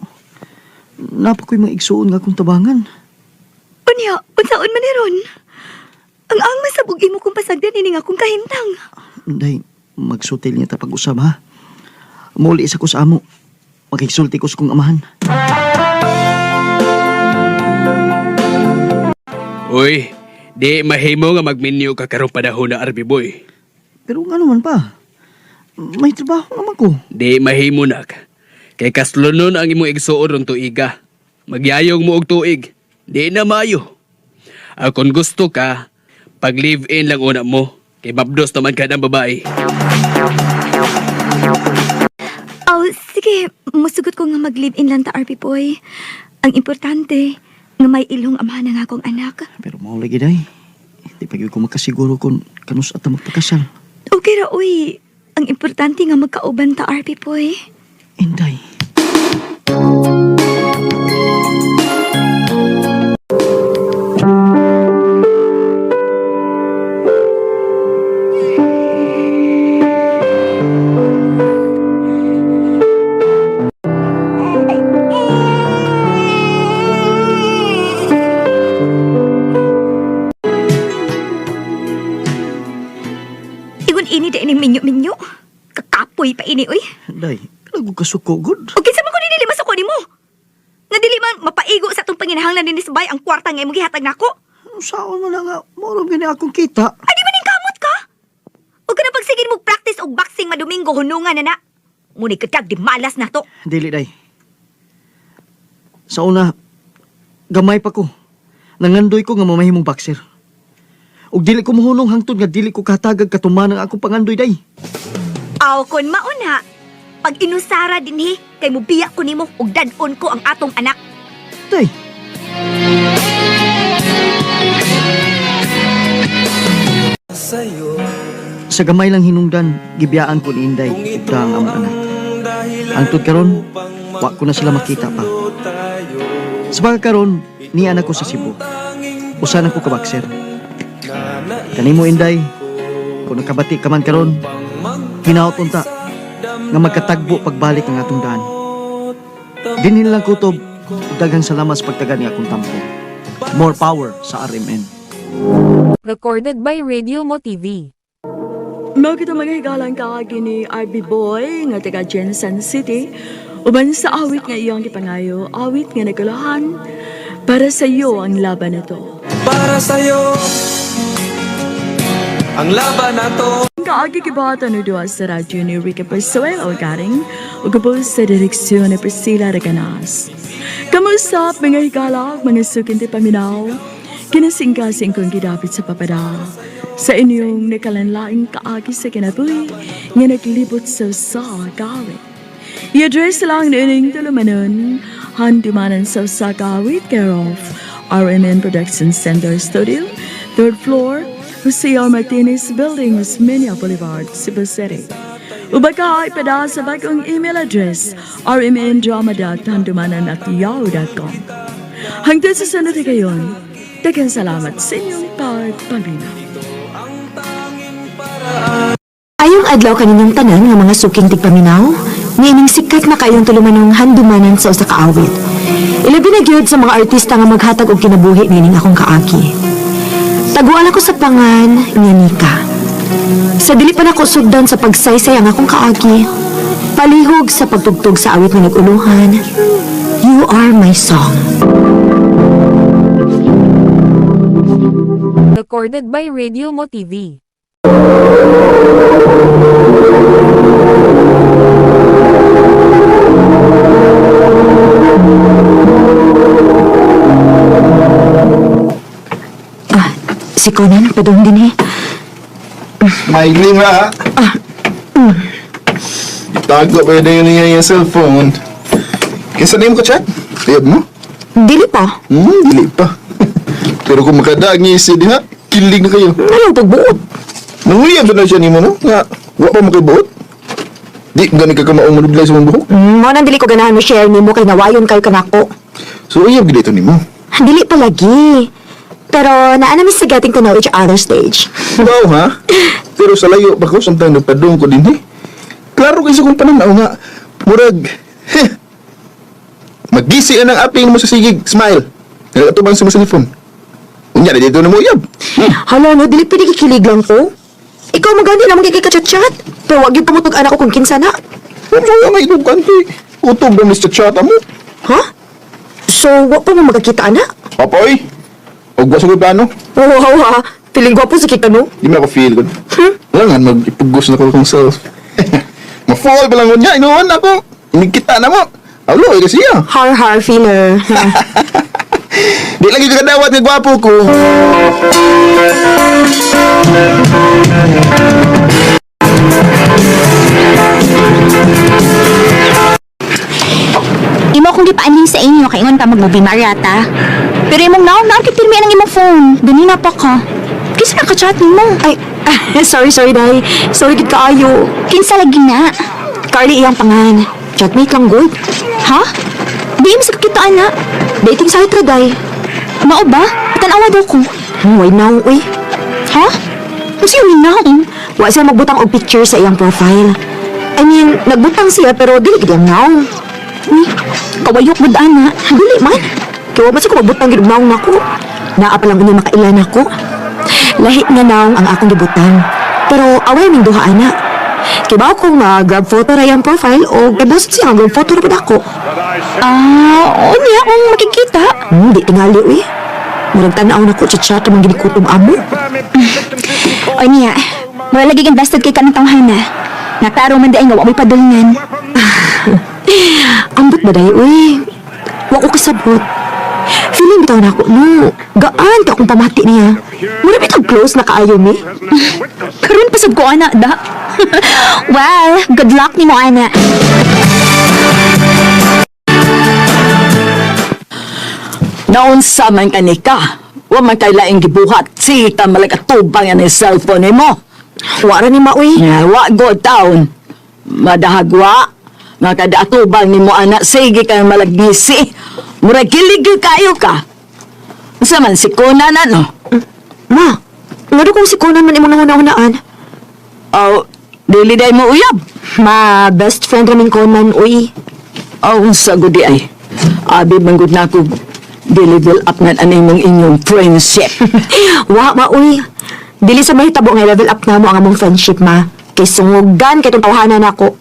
Napa ko'y mga igsuon nga kong tabangan. unsaon man ni ron? Ang masabog imo kung pasagdan ini nga kung kahintang. Day, magsutil niya ta pag-usab ha. Muli sa ko sa amo. Magigsulti ko sa kong amahan. Uy, di mahimo nga magminyo ka karong panahon na Arby boy. Pero nga naman pa. May trabaho naman ko. Di mahimo na ka. Kay kaslunon ang imong igsuon ron tuiga. Magyayong mo og tuig. Di na mayo. Kung gusto ka, pag live-in lang una mo. Kay mabdos naman ka ng babae. Oh, sige. Musugot ko nga mag-live-in lang ta, RP Boy. Ang importante, nga may ilong amahan ng akong anak. Pero mao lagi day. Di pa gyud ko makasiguro kung kanus ata magpakasal. Okay ra, uy. Ang importante nga magkauban ta, RP Boy. Inday. Igun ini da ini minyo-minyo. Kakapoy pa ini, uy. Day, kalago kasuko good. Okay, sa mo ko dili masuko nimo. Nga dili man mapaigo sa atong panginahanglan din ni Sabay ang kwarta nga imong gihatag nako. Saan mo na nga, moro gani akong kita. Ay, di man ning kamot ka? O ka na pagsigin mo practice og boxing madomingo hunungan na na. Muni kadag di malas na to. Dili day. Sa una, gamay pa ko. Nangandoy ko nga mamahimong boxer. Ug dili ko mohunong hangtod nga dili ko katagag katuman ang akong pangandoy day. Aw kon mauna. Pag inusara dinhi kay mubiya ko nimo ug dad-on ko ang atong anak. Day. Sa gamay lang hinungdan, gibiyaan ko ni Inday ug ang among anak. Hangtod karon, wa ko na sila makita pa. Sa karon, ni anak ko sa Cebu. Usa na ko ka boxer. Kanimo Inday, kung nakabati ka man karon, hinaot unta nga magkatagbo pagbalik ang atong daan. Dinhin lang kutob, daghang salamat sa pagtagan ni akong tampo. More power sa RMN. Recorded by Radio Mo TV. Mao kita mga higalang kaagi ni RB Boy nga taga Jensen City. Uban sa awit nga iyong gipangayo, awit nga nagulahan. Para sa iyo ang laban na to. Para sa'yo ang laban na to. Kaagi kibata no doa sa radyo ni Ricky Persuelo garing o gabos sa direksyon ni Priscilla Reganas. Kamusta mga higalang, mga sukinti paminaw? Kinasingkasing kong gidapit sa papada sa inyong nakalanlaing kaagi sa kinabuhi nga naglibot sa gawit. I-address lang na inyong tulumanon handumanan sa gawit care of RMN Production Center Studio, 3rd floor, Jose R. Martinez Building, Osmeña Boulevard, Cebu City. Ubaka ipada sa bagong email address rmndrama.handumanan@yahoo.com. Hanggang sa sunod na gayon, daghang salamat sa inyong pagpabinaw. Ayong adlaw kaninyong tanan nga mga suking tigpaminaw, niining sikat na kayong tulumanong handumanan sa usa ka awit. Ilabi na gyud sa mga artista nga maghatag og kinabuhi niining akong kaagi. Taguan ako sa pangan nga Nika. Sa dili pa nako sugdan sa pagsaysay ang akong kaagi, palihog sa pagtugtog sa awit nga naguluhan, You Are My Song. Recorded by Radio Mo TV. Si Conan, padung din eh. Maigling ra, ha? Tago pa yun niya yung cellphone. Kinsa na yung chat? Tiyab mo? Dili pa. Dili pa. Pero kung makadagi si diha, kilig na kayo. Anong pagbuot? Nanguliyam sa na siya ni mo, no? Nga, wa pa makibuot. Di, gani ka kamaong manudlay sa mong buhok. Mo nang dili ko ganahan mo share nimo kay nawayon kayo kanako. So, iyab gilito ni mo. Dili pa lagi. Pero naanami sa getting to know each other stage. Wow, ha? Pero sa layo ba ko, samtang nagpadung ko din, eh. Klaro kayo sa kong pananaw nga. Murag, magisi ang aping mo sa sigig, smile. Nagatuban sa mga cellphone. Kunya, dito na mo uyab. Hala, no, dili pwede kikilig lang ko. Ikaw magani naman kay kachat-chat. Pero wag yung pamutog anak ko kung kinsa na. Ano nga itong kanto eh. Utog na Mr. Chata mo. Ha? So, wag pa mo magkakita, anak? Papoy, huwag ba sa plano? Oo, ha. Feeling gwapo sa kita, no? Di mo ako feel good. Wala nga, mag-ipugos na ko kong self. Ma-fall pa lang ko niya, inuwan ako. Imigkita na mo. Alo, kasi siya. Har-har feeler. Di lagi ka kadawat ng gwapo ko. Imo kong gipaanin sa inyo kay ingon ka mag-movie Mariata. Pero imong naong kitirmi ang imong phone. Ganina pa ka. Kinsa na ka-chat mo? Ay, sorry, day. Sorry, gid kaayo. Kinsa lagi na? Carly iyang pangan. Chatmate lang, good. Ha? Di mo sa kakita, anak. Dating site ra, day. Mao ba? Tanawa daw ko. Why now, uy? Ha? Kasi yun na. Wa siya magbutang og picture sa iyang profile. I mean, nagbutang siya pero dili gid ang now. Uy, kawayok mo daan, ha? Dili man. Kaya ba siya ko magbutang gid og naong nako? Naa pa lang ini makailan ako. Lahit nga naong ang akong gibutang. Pero away ning duha ana. Kaya ba akong mag-grab photo ra iyang profile o gadasot siya ang grab photo ra pud ako? Oo niya akong makikita. Di tingali, uy. Murag tanaw na ko chat ang ginikutom amo. O niya, wala lagi invested kay kanang tawhana. Nataro man daing nga wa may padulngan. Ambot ba dahi, uy? Wa ko kasabot. Feeling bitaw na ako, no. Gaan ka akong pamati niya. Mura bitang close na kaayo mi. Karon pasab ko, anak, da. Well, good luck ni mo, anak. Naunsa man kanika. Wa man kay laing gibuhat. Sita malagatubang yan ang cellphone mo. Wara ni Maui. Wa go down. Madahagwa. Nga kada atubang ni mo anak. Sige kang malagnisi. Murag kilig kayo ka. Sa man si Conan ano? Ma, nga kung si Conan man imong nanguna-unaan. Oh, dili day mo uyab. Ma, best friend ramin Conan, uy. Oh, sa gudi ay. Abi manggod na ako level up na anay mong inyong friendship. Wa, ma, uy. Dili sa mahitabo nga level up na mo ang among friendship, ma. Kay sungugan kay itong tawahanan ako.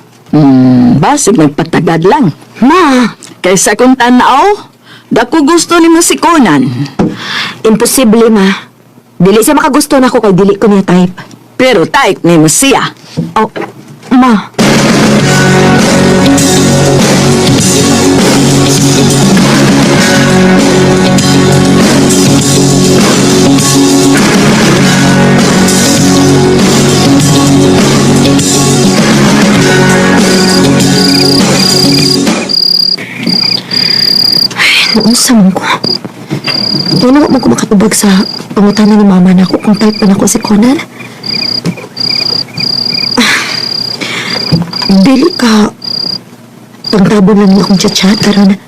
Basig magpatagad lang. Ma, kaysa kung tanaw, dako gusto ni mo si Conan. Imposible, ma. Dili siya makagusto na ako kay dili ko niya type. Pero type ni mo siya. Oh, ma. Noon sa mong ko. Wala mo ko makatubag sa pangutanan ni mama na ako kung type pa na ako si Conan. Dili ka pangtabon lang niya akong chat-chat karon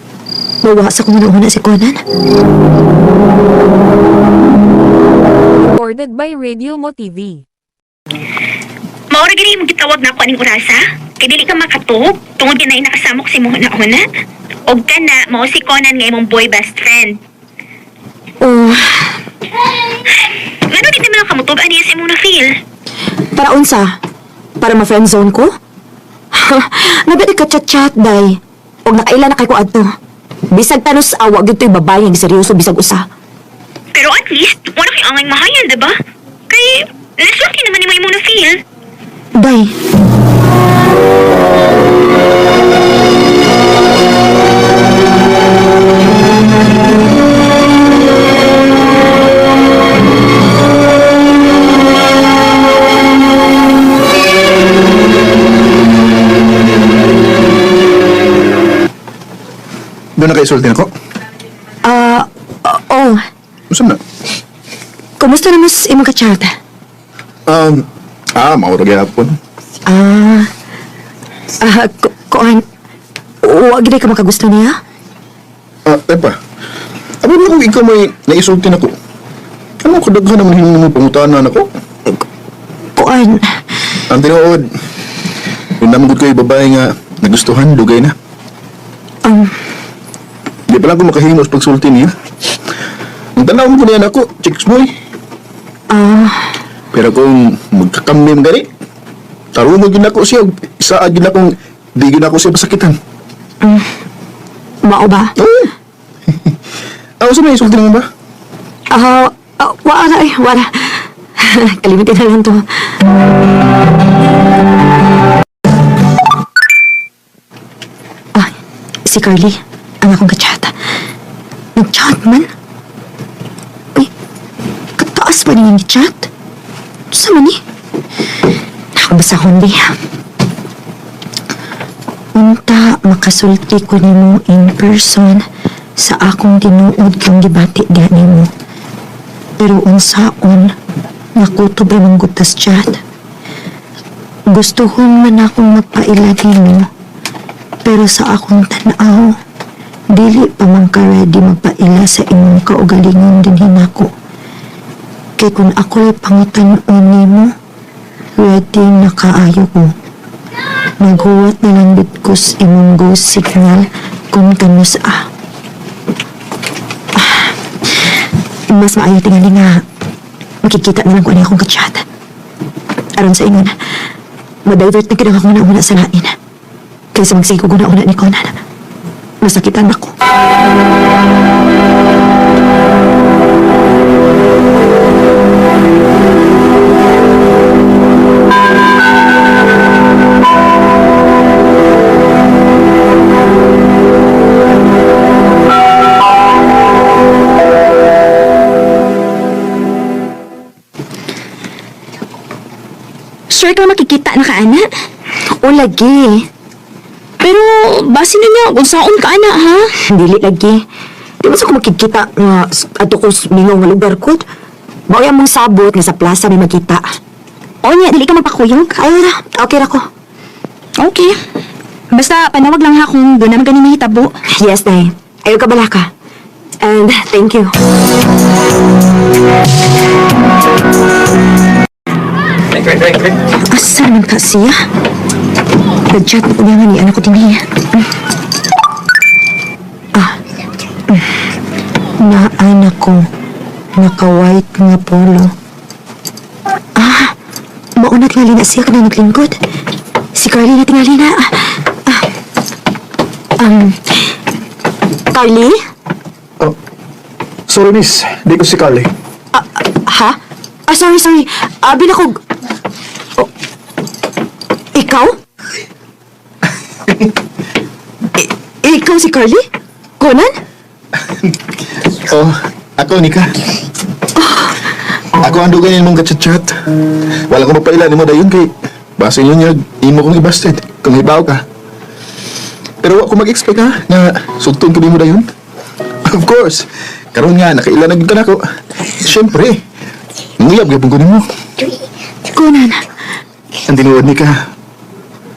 mawasa ko muna si Conan. Recorded by Radio Mo TV. Maura gani mo gitawag na ako aning orasa? Kay dili ka makatug tungod kay nay nakasama ko si mo na-una. Og kana mao si Conan nga imong boy best friend. Oh. Ngano di naman kamutog ani sa imong na feel? Para unsa? Para ma-friendzone ko? Nabiti ka chat-chat, day. Og nakaila na kay ko adto. Bisag tanos awa gyud toy babae nga seryoso bisag usa. Pero at least wala kay angay mahayan, diba? Kay nasulti naman ni mo imong na feel. Day. Doon na kayo sultin ako? Oh. Masam na? Kumusta na mas imong ka-chat? Maurag yapon. Kuan. Huwag ka makagusto niya? Tepa. Abo na kung ikaw may naisultin ako. Ano kadaghan naman hiningi mo pangutanan ako? Kuan. Ang tinuod. Yung namagod ko yung babae nga nagustuhan, dugay na. Di pa lang ko makahimos pagsulti niya. Ang tanaw mo niyan ako, chicks boy. Pero kung magkakamim gani, tarungo gina ako siya, isa gina akong di gina ako siya masakitan. Mao ba? Oo. Ako sa may isulti naman ba? Wala eh, wala. Kalimitin na lang to. Si Carly, ang akong kachat. Nag-chat man? Uy, kataas pa niya chat? Sa man eh? Nakabasa ko hindi. Unta, makasulti ko ni mo in person sa akong tinuod kang gibati gani mo. Pero unsaon, nakutob ng gutas chat. Gusto ko man akong magpailagi mo. Pero sa akong tanaw, dili pa man ka ready magpaila sa imong kaugalingon din hinako. Kay kung ako'y pangutan-on nimo, ready na kaayo ko. Naghuwat na lang bitkos imong go signal kung kanus Mas maayo tingali nga makikita na lang kung ano akong kachat. Aron sa ingon, ma-divert na kinang ako na sa lain. Kaysa magsigo ko na ni Conan. Masakitan ako. Sure ka makikita na ka, ana? O lagi. Pero, base na niya kung saan ka, ana, ha? Dili lagi. Di ba sa ko makikita nga ato ko mingaw nga lugar ko? Bawa mong sabot nga sa plaza may makita. O niya, dili ka magpakuyog? Ayaw na. Okay ra ko. Okay. Basta, panawag lang ha kung doon naman ganin mahitabo. Yes, Nay. Ayaw ka bala ka. And thank you. Asa naman ka siya? Nag-chat ko nga ni anak ko din niya. Naanak ko. Naka-white nga polo. Maunat nga lina siya ka na naglingkod. Si Carly na tingali na. Carly? Sorry, miss. Di ko si Carly. Ha? Sorry. Binakog. Ikaw? Ikaw si Carly? Conan? Ako, Nika. Ako ang dugan mong kachat-chat. Wala ko mapailan mo dayon kay base yun niya, imo kong ibasted kung hibaw ka. Pero ako mag-expect ha, na sugtong ko mo dayon. Of course, karon nga, nakailan ka na ako. Siyempre, nguyab gabong ko mo. Conan. Ang tinuod ni ka,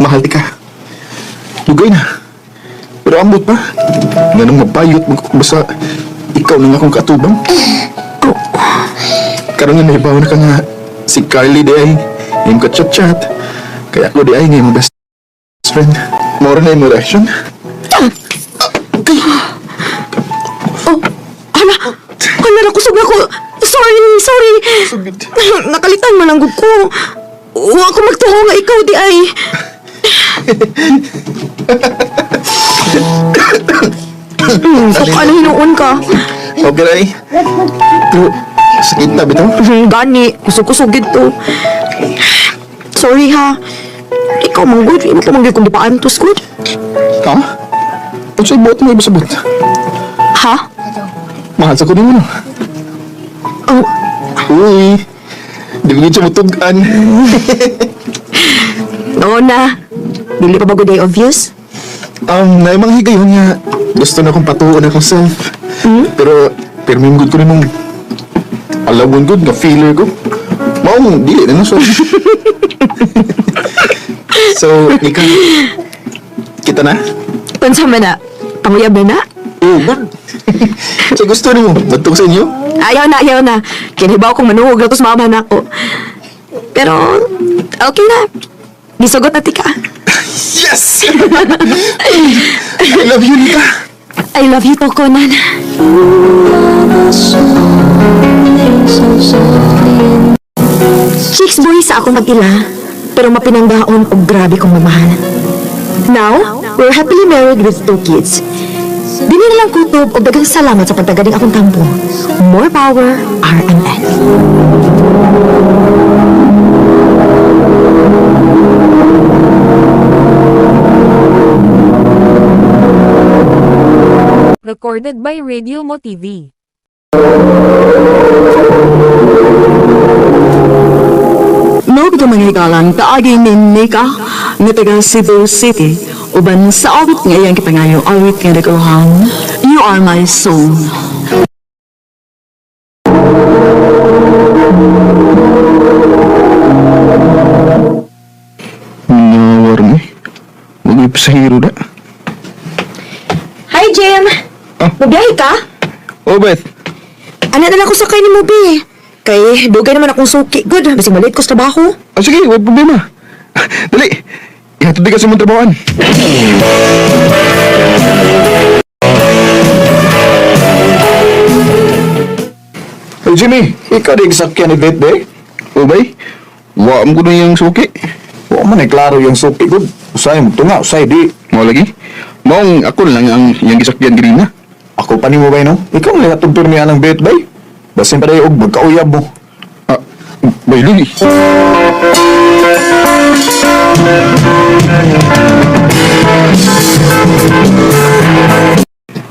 mahal ka. Lugay na. Pero ambot pa. Nga nang mapayot, basta ikaw nang akong katubang. Karon nga nahibaw na ka nga si Carly di ay yung ka-chat-chat. Kaya ako di ay nga yung best friend. Maura na yung reaction. Hala, kusog na ko. Sorry. Nakalitan man ang gug ko. Huwag ko magtuho nga ikaw di ay. Ano hinuon ka? Okay na eh. Pero, sakit na bitaw. Gani, kusog-kusog gito. Sorry ha. Ikaw mang good. Imo ko manggay kung di pa antos good. Ha? Ang sa'yo buhat mo ibasabot. Ha? Mahal sa ko din mo no. Uy. Di ko siya matugan. Oo na. Dili pa ba good day obvious? Na yung mga higayon nga, gusto na akong patuon akong self. Pero may good ko rin mong alawon good nga feeler ko. Maong dili na so. So, ikaw, kita na? Pansa man na? Panguyab na na? Oo, good. So, gusto niyo, matug sa inyo? Ayaw na. Kinibaw kong manuhog na to sa mama na ako. Pero, okay na. Gisugot na tika. Yes! I love you, Nika. I love you to, Conan. Chicks boy sa akong mag-ila, pero mapinanggaon o grabe kong mamahal. Now, we're happily married with 2 kids. Dili na lang kutob o dagang salamat sa pagtagaling akong tampo. More power, RMN. Recorded by Radio Mo TV. No, ito mga higalang taagi ni Nika nga taga Cebu City uban sa awit ngayang kipangayo awit nga naguluhan You Are My Soul. Nawar ni. Huwag pasahero na. Hi, Jem! Mabiyahe ka? Oh, Beth. Ano na lang ko sakay ni Mobi. Kay dugay naman akong suki. Good, basig malit ko sa trabaho. Sige, huwag problema. Dali. Ihatid ka sa mong trabahoan. Hey, Jimmy, ikaw di sakyan ni Beth, be? O, bay? Wa mo ko na yung suki. Wa man ay klaro yung suki, good. Usay mo tunga, usay di. Mo lagi? Maong ako lang ang yung gisakyan green na. Ako pa ni mo, bay, no? Ikaw ang lahat ng pirmihan ng Beth, bay. Basin pa rin og magkauyab mo. Ah, bay, luli.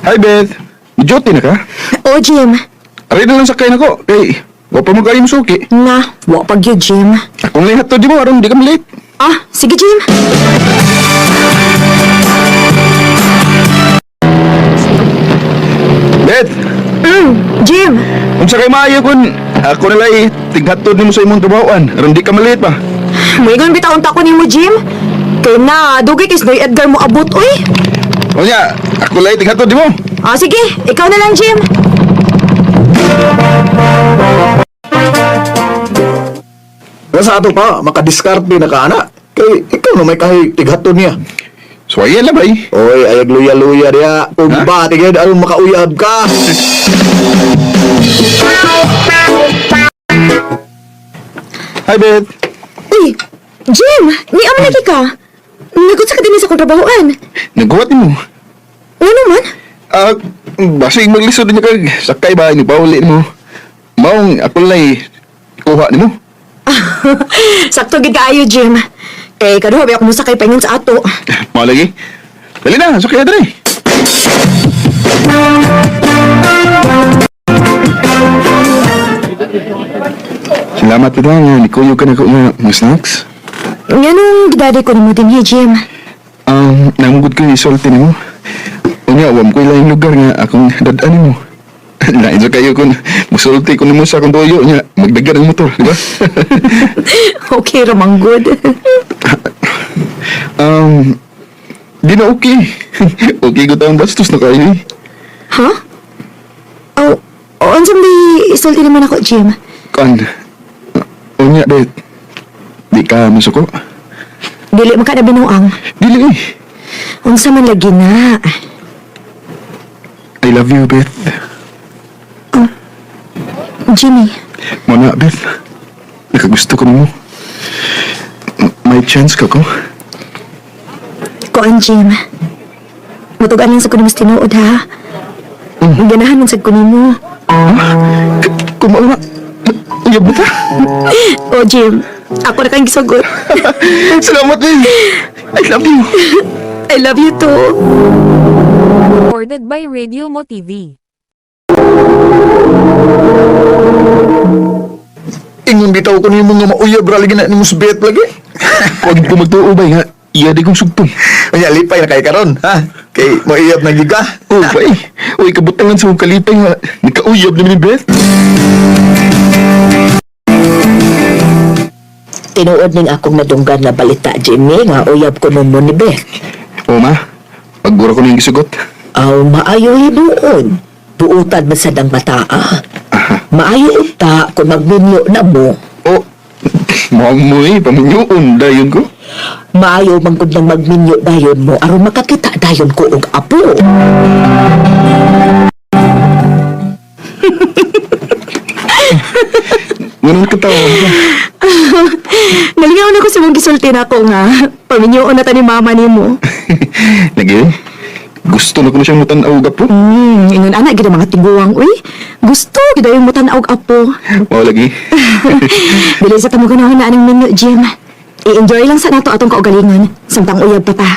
Hi, Beth. Idiot na ka? O, Jim. Aray na lang sakay na ko. Kay, wa pa mo kayo suki. Nga, wa pag yun, Jim. Akong lihat to, di mo? Aron, di ka malate. Ah, sige, Jim. Beth! Jim! Kung sa kay maayo kun, ako nalay, tighatod ni mo sa imong trabahoan. Aron, di ka malate pa. Mayroon bitaon ta ko ni mo, Jim. Kaya na, dugay kis Noy Edgar mo abot, oy. O niya, ako lay, tighatod di mo. Ah, sige. Ikaw na lang, Jim. Sa ato pa, makadiskarte na ka, ana. Kay, ikaw na may kahit tighaton niya. So, ayan lang, bay. Oy, ayag luya-luya diya. Kung ba, tigid, alam makauyab ka. Hi, Beth. Uy, Jim! Ni amo lagi ka. Nagot sa kadini sa kong trabahoan. Nagkuhat ni mo. Ano naman? Basig maglisod niya kag sakay ba ni pauli mo. Maong ako lay, kuha ni mo. Sakto gid kaayo, Jim. Kay kaduha ba ako mo sakay paingon sa ato. Mga lagi. Dali na, sakay na dali. Salamat po nga, nikuyo ka na ko nga snacks. Nganong gidadi ko ni mo din, Jim? Namugod ko isulti ni mo. Unya, awam ko ilang lugar nga akong dadaan mo. Lain sa kayo kung musulti ko ni mo sa akong toyo niya, magdagan ang motor, di ba? Okay, ramang good. Di na okay. Okay ko tayong bastos na kayo eh. Ha? Oh, ansam di isulti naman ako, Jim. Kan, unya, bet. Di ka masuko? Dili mo ka na binuang. Dili eh. Unsa man lagi na. I love you, Beth. Jimmy. Muna, Beth. Nakagusto ko mo. May chance ka ko. Kuan, Jim. Matugan lang sa kunin mas tinuod, ha? Ganahan mong sa kunin mo. Kumawa. Uyab mo ta? Oh, Jim. Ako na kang gisagot. Salamat, Beth. I love you. I love you too. Recorded by Radio Mo TV. Ingon bitaw ko nimo nga mauyab ra lagi na nimo sa Beth lagi. Huwag ko magtuubay nga. Iya di kong sugtong. Anya lipay na kay karon, ha? Kay mauyab na giga. Oh, bay. Uy, kabutangan sa mong kalipay nga. Nagkauyab naman ni Beth. Tinuod ning akong nadunggan na balita, Jimmy, nga uyab ko nun mo ni Beth. O, ma. Paggura ko na yung gisugot. Aw, maayo hinuon. Buutan man sa dang bataa. Maayo unta kung magminyo na mo. Oh, mamoy, paminyoon, dayon ko. Maayo manggod ng magminyo dayon mo aron makakita dayon ko og apo. katawa ka. Nalingaw na ko sa mong gisulti na ako nga. Paminyoon na ta ni mama ni mo. Lagi, gusto na ko na siyang mutanaw gapo. Ingon anak, gina mga tiguang, uy. Gusto, gina yung mutanaw apo. Wow, lagi. Dili sa tamo ganahan na anong minyo, Jim. I-enjoy lang sa nato atong kaugalingon. Samtang uyab pa ta.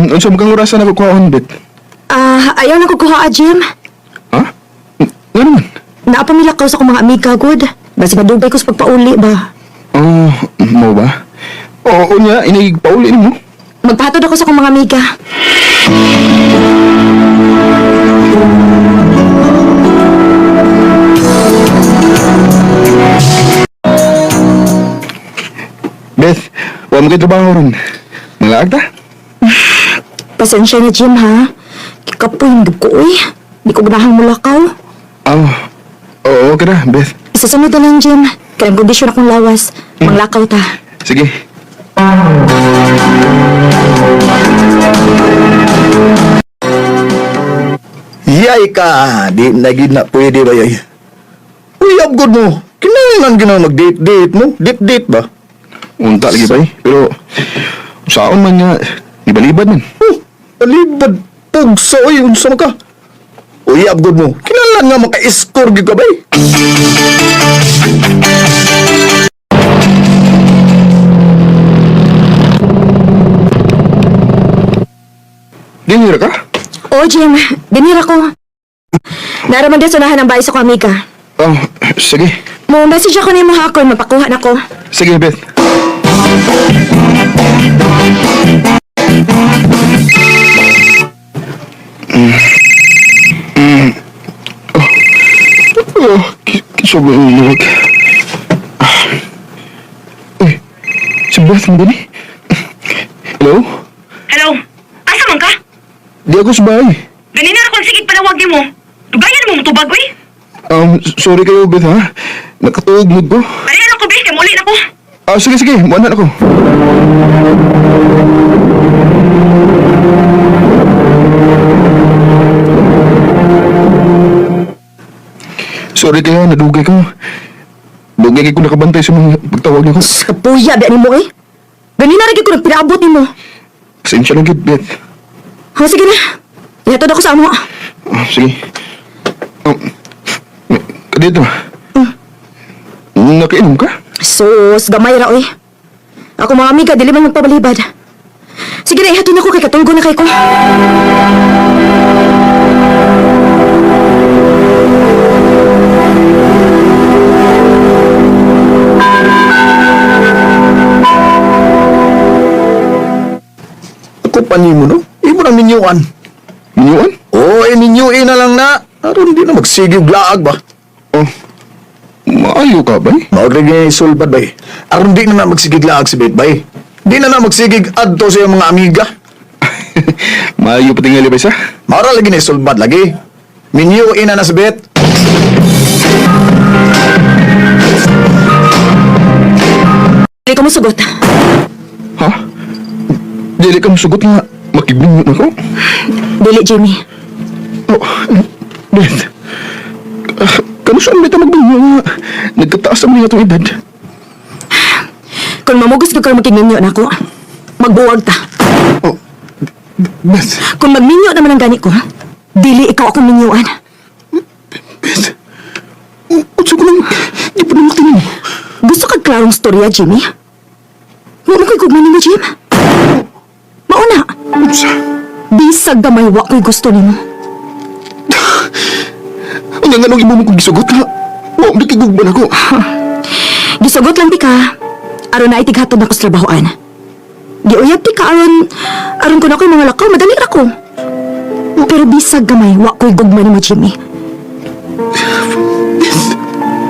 Unsa mo kang orasan ako kuhaon, Bet? Ayaw na kukuha, Jim. Ha? Nga naman? Naapamilak ko sa akong mga amiga, good. Basi madugay ko sa pagpauli ba? Oh, mo ba? Oo niya, inigpauli mo. Magpahatod ako sa akong mga amiga. Beth, huwag mo kayo trabaho ron. Malaag ta? Pasensya na, Jim, ha? Kikapoy, hindi ko, uy. Di ko ganahang mulakaw. Oo, okay na, Beth. Isasunod na lang, Jim. Kailang kondisyon akong lawas. Manglakaw ta. Sige. Yay ka! Di na gid na pwede ba yay? Uy, abgod mo. Kinahanglan gina mag-date-date mo. Date-date ba? Unta lagi ba pero saan man nga, ibalibad man. Balibad. Pugsa, uy, unsa man ka? Uy, abgod mo. Kinahanglan nga maka-score gid ka ba? Dinira ka? Oo, Jim. Dinira ko. Naraman din sunahan ang bahay sa ko, amiga. Sige. Mo message ako ni mo hakon, mapakuha na ko. Sige, Beth. Sobrang inuwag. Uy, si Beth mo din eh. Hello? Hello? Asa man ka? Di ako sa bahay. Ganina na kung sigit palawag ni mo. Dugayan mo mutubag, uy. Sorry kayo, Beth, ha? Nakatuog mood ko. Palihan ako, bes. Kaya muli na ko. Sige, muanan ako. Sorry kayo, nadugay ko. Dugay ko nakabantay sa mga pagtawag niyo ko. Kapuya, biya ni mo eh. Ganina rin ko nagpinaabot ni mo. Pasensya lang, Gid, Beth. Sige na. Ihatod ako sa amo. Sige. Kadito. Nakainom ka? Sus, gamay ra, oy. Ako mga amiga, dili man magpabalibad. Sige na, ihatod na ko kay katunggo na kay ko. Ako pa mo, no? Imo na minyuan. Minyuan? Oo, minyuin na lang na. Aron di na magsigig laag ba? Maayo ka ba? Maurigay isulbad ba? Aron di na magsigig laag si Bet ba? Di na magsigig adto sa iyong mga amiga. Maayo pa tingali ba siya? Maura lagi na isulbad lagi. Minyuin na si Bet. Dili ko masugot. Ha? Dili ka masugot nga makibinyo na ko? Dili, Jimmy. Beth. Kano saan may magbinyo nga nagkataas ang mga itong edad? Kung mamugos ka magkininyo na ako, magbuwag ta. Beth. Kung magminyo naman ang gani ko, dili ikaw akong minyuan. Beth. Unsa ko lang, di pa naman tingin mo. Gusto kag klarong storya, Jimmy? Wala ko'y gugmanin mo, Jim. Mauna. Bisag gamay wa ko'y gusto nimo. Ang nga nung imo mo kong gisugot na, wa mo nakigugban ako. Gisugot lang ti ka. Aron na itighatod na ko sa trabahoan. Di uyab ti ka aron ko na ko'y mga lakaw, madali ra ko. Pero bisag gamay wa ko'y gugmanin mo, Jimmy.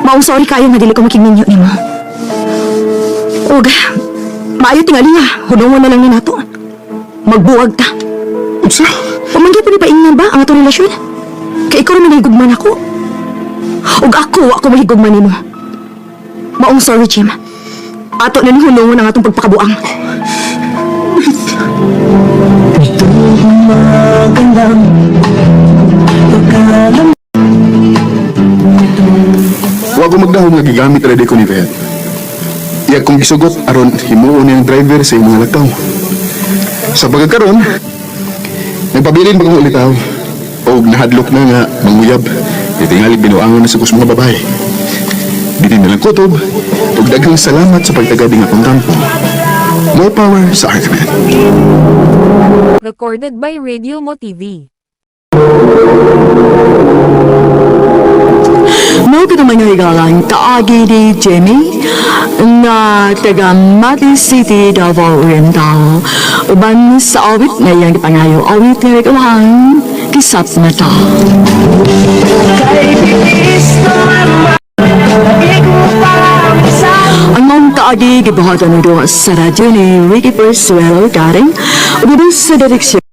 Maong sorry kayo nga dili ko makiminyo nimo. Og, maayo tingali nga, hunungon na lang ni nato. Magbuwag ta. Unsa? Pamanggi pa ni paingnan ba ang atong relasyon? Kaya ikaw naman ay gugman ako. Og ako, Kuwa ko mahigugman nimo. Maong sorry, Jim. Ato na nihulungon ang atong pagpakabuang. Huwag ko magdahong nga gigamit ready ko ni Vet. Iya kong gisugot aron himuon niyang driver sa imong lakaw. Sa pagkakaroon, nagpabilin bagong ulitaw o nahadlok na nga manguyab. Itingali binuangon na sa kus mga babae. Dili na lang kutob ug daghang salamat sa pagtagadi nga pangkampo. More power sa argument. Recorded by Radio Mo TV. Mo ka naman nga igalang kaagi ni Jenny na taga Mati City, Davao Oriental. Uban sa awit na iyang ipangayo, awit nga ikalang kisap na ta. Ang mong kaagi gibuhatan nito sa radyo ni Ricky Persuelo Garing, ububos sa direksyon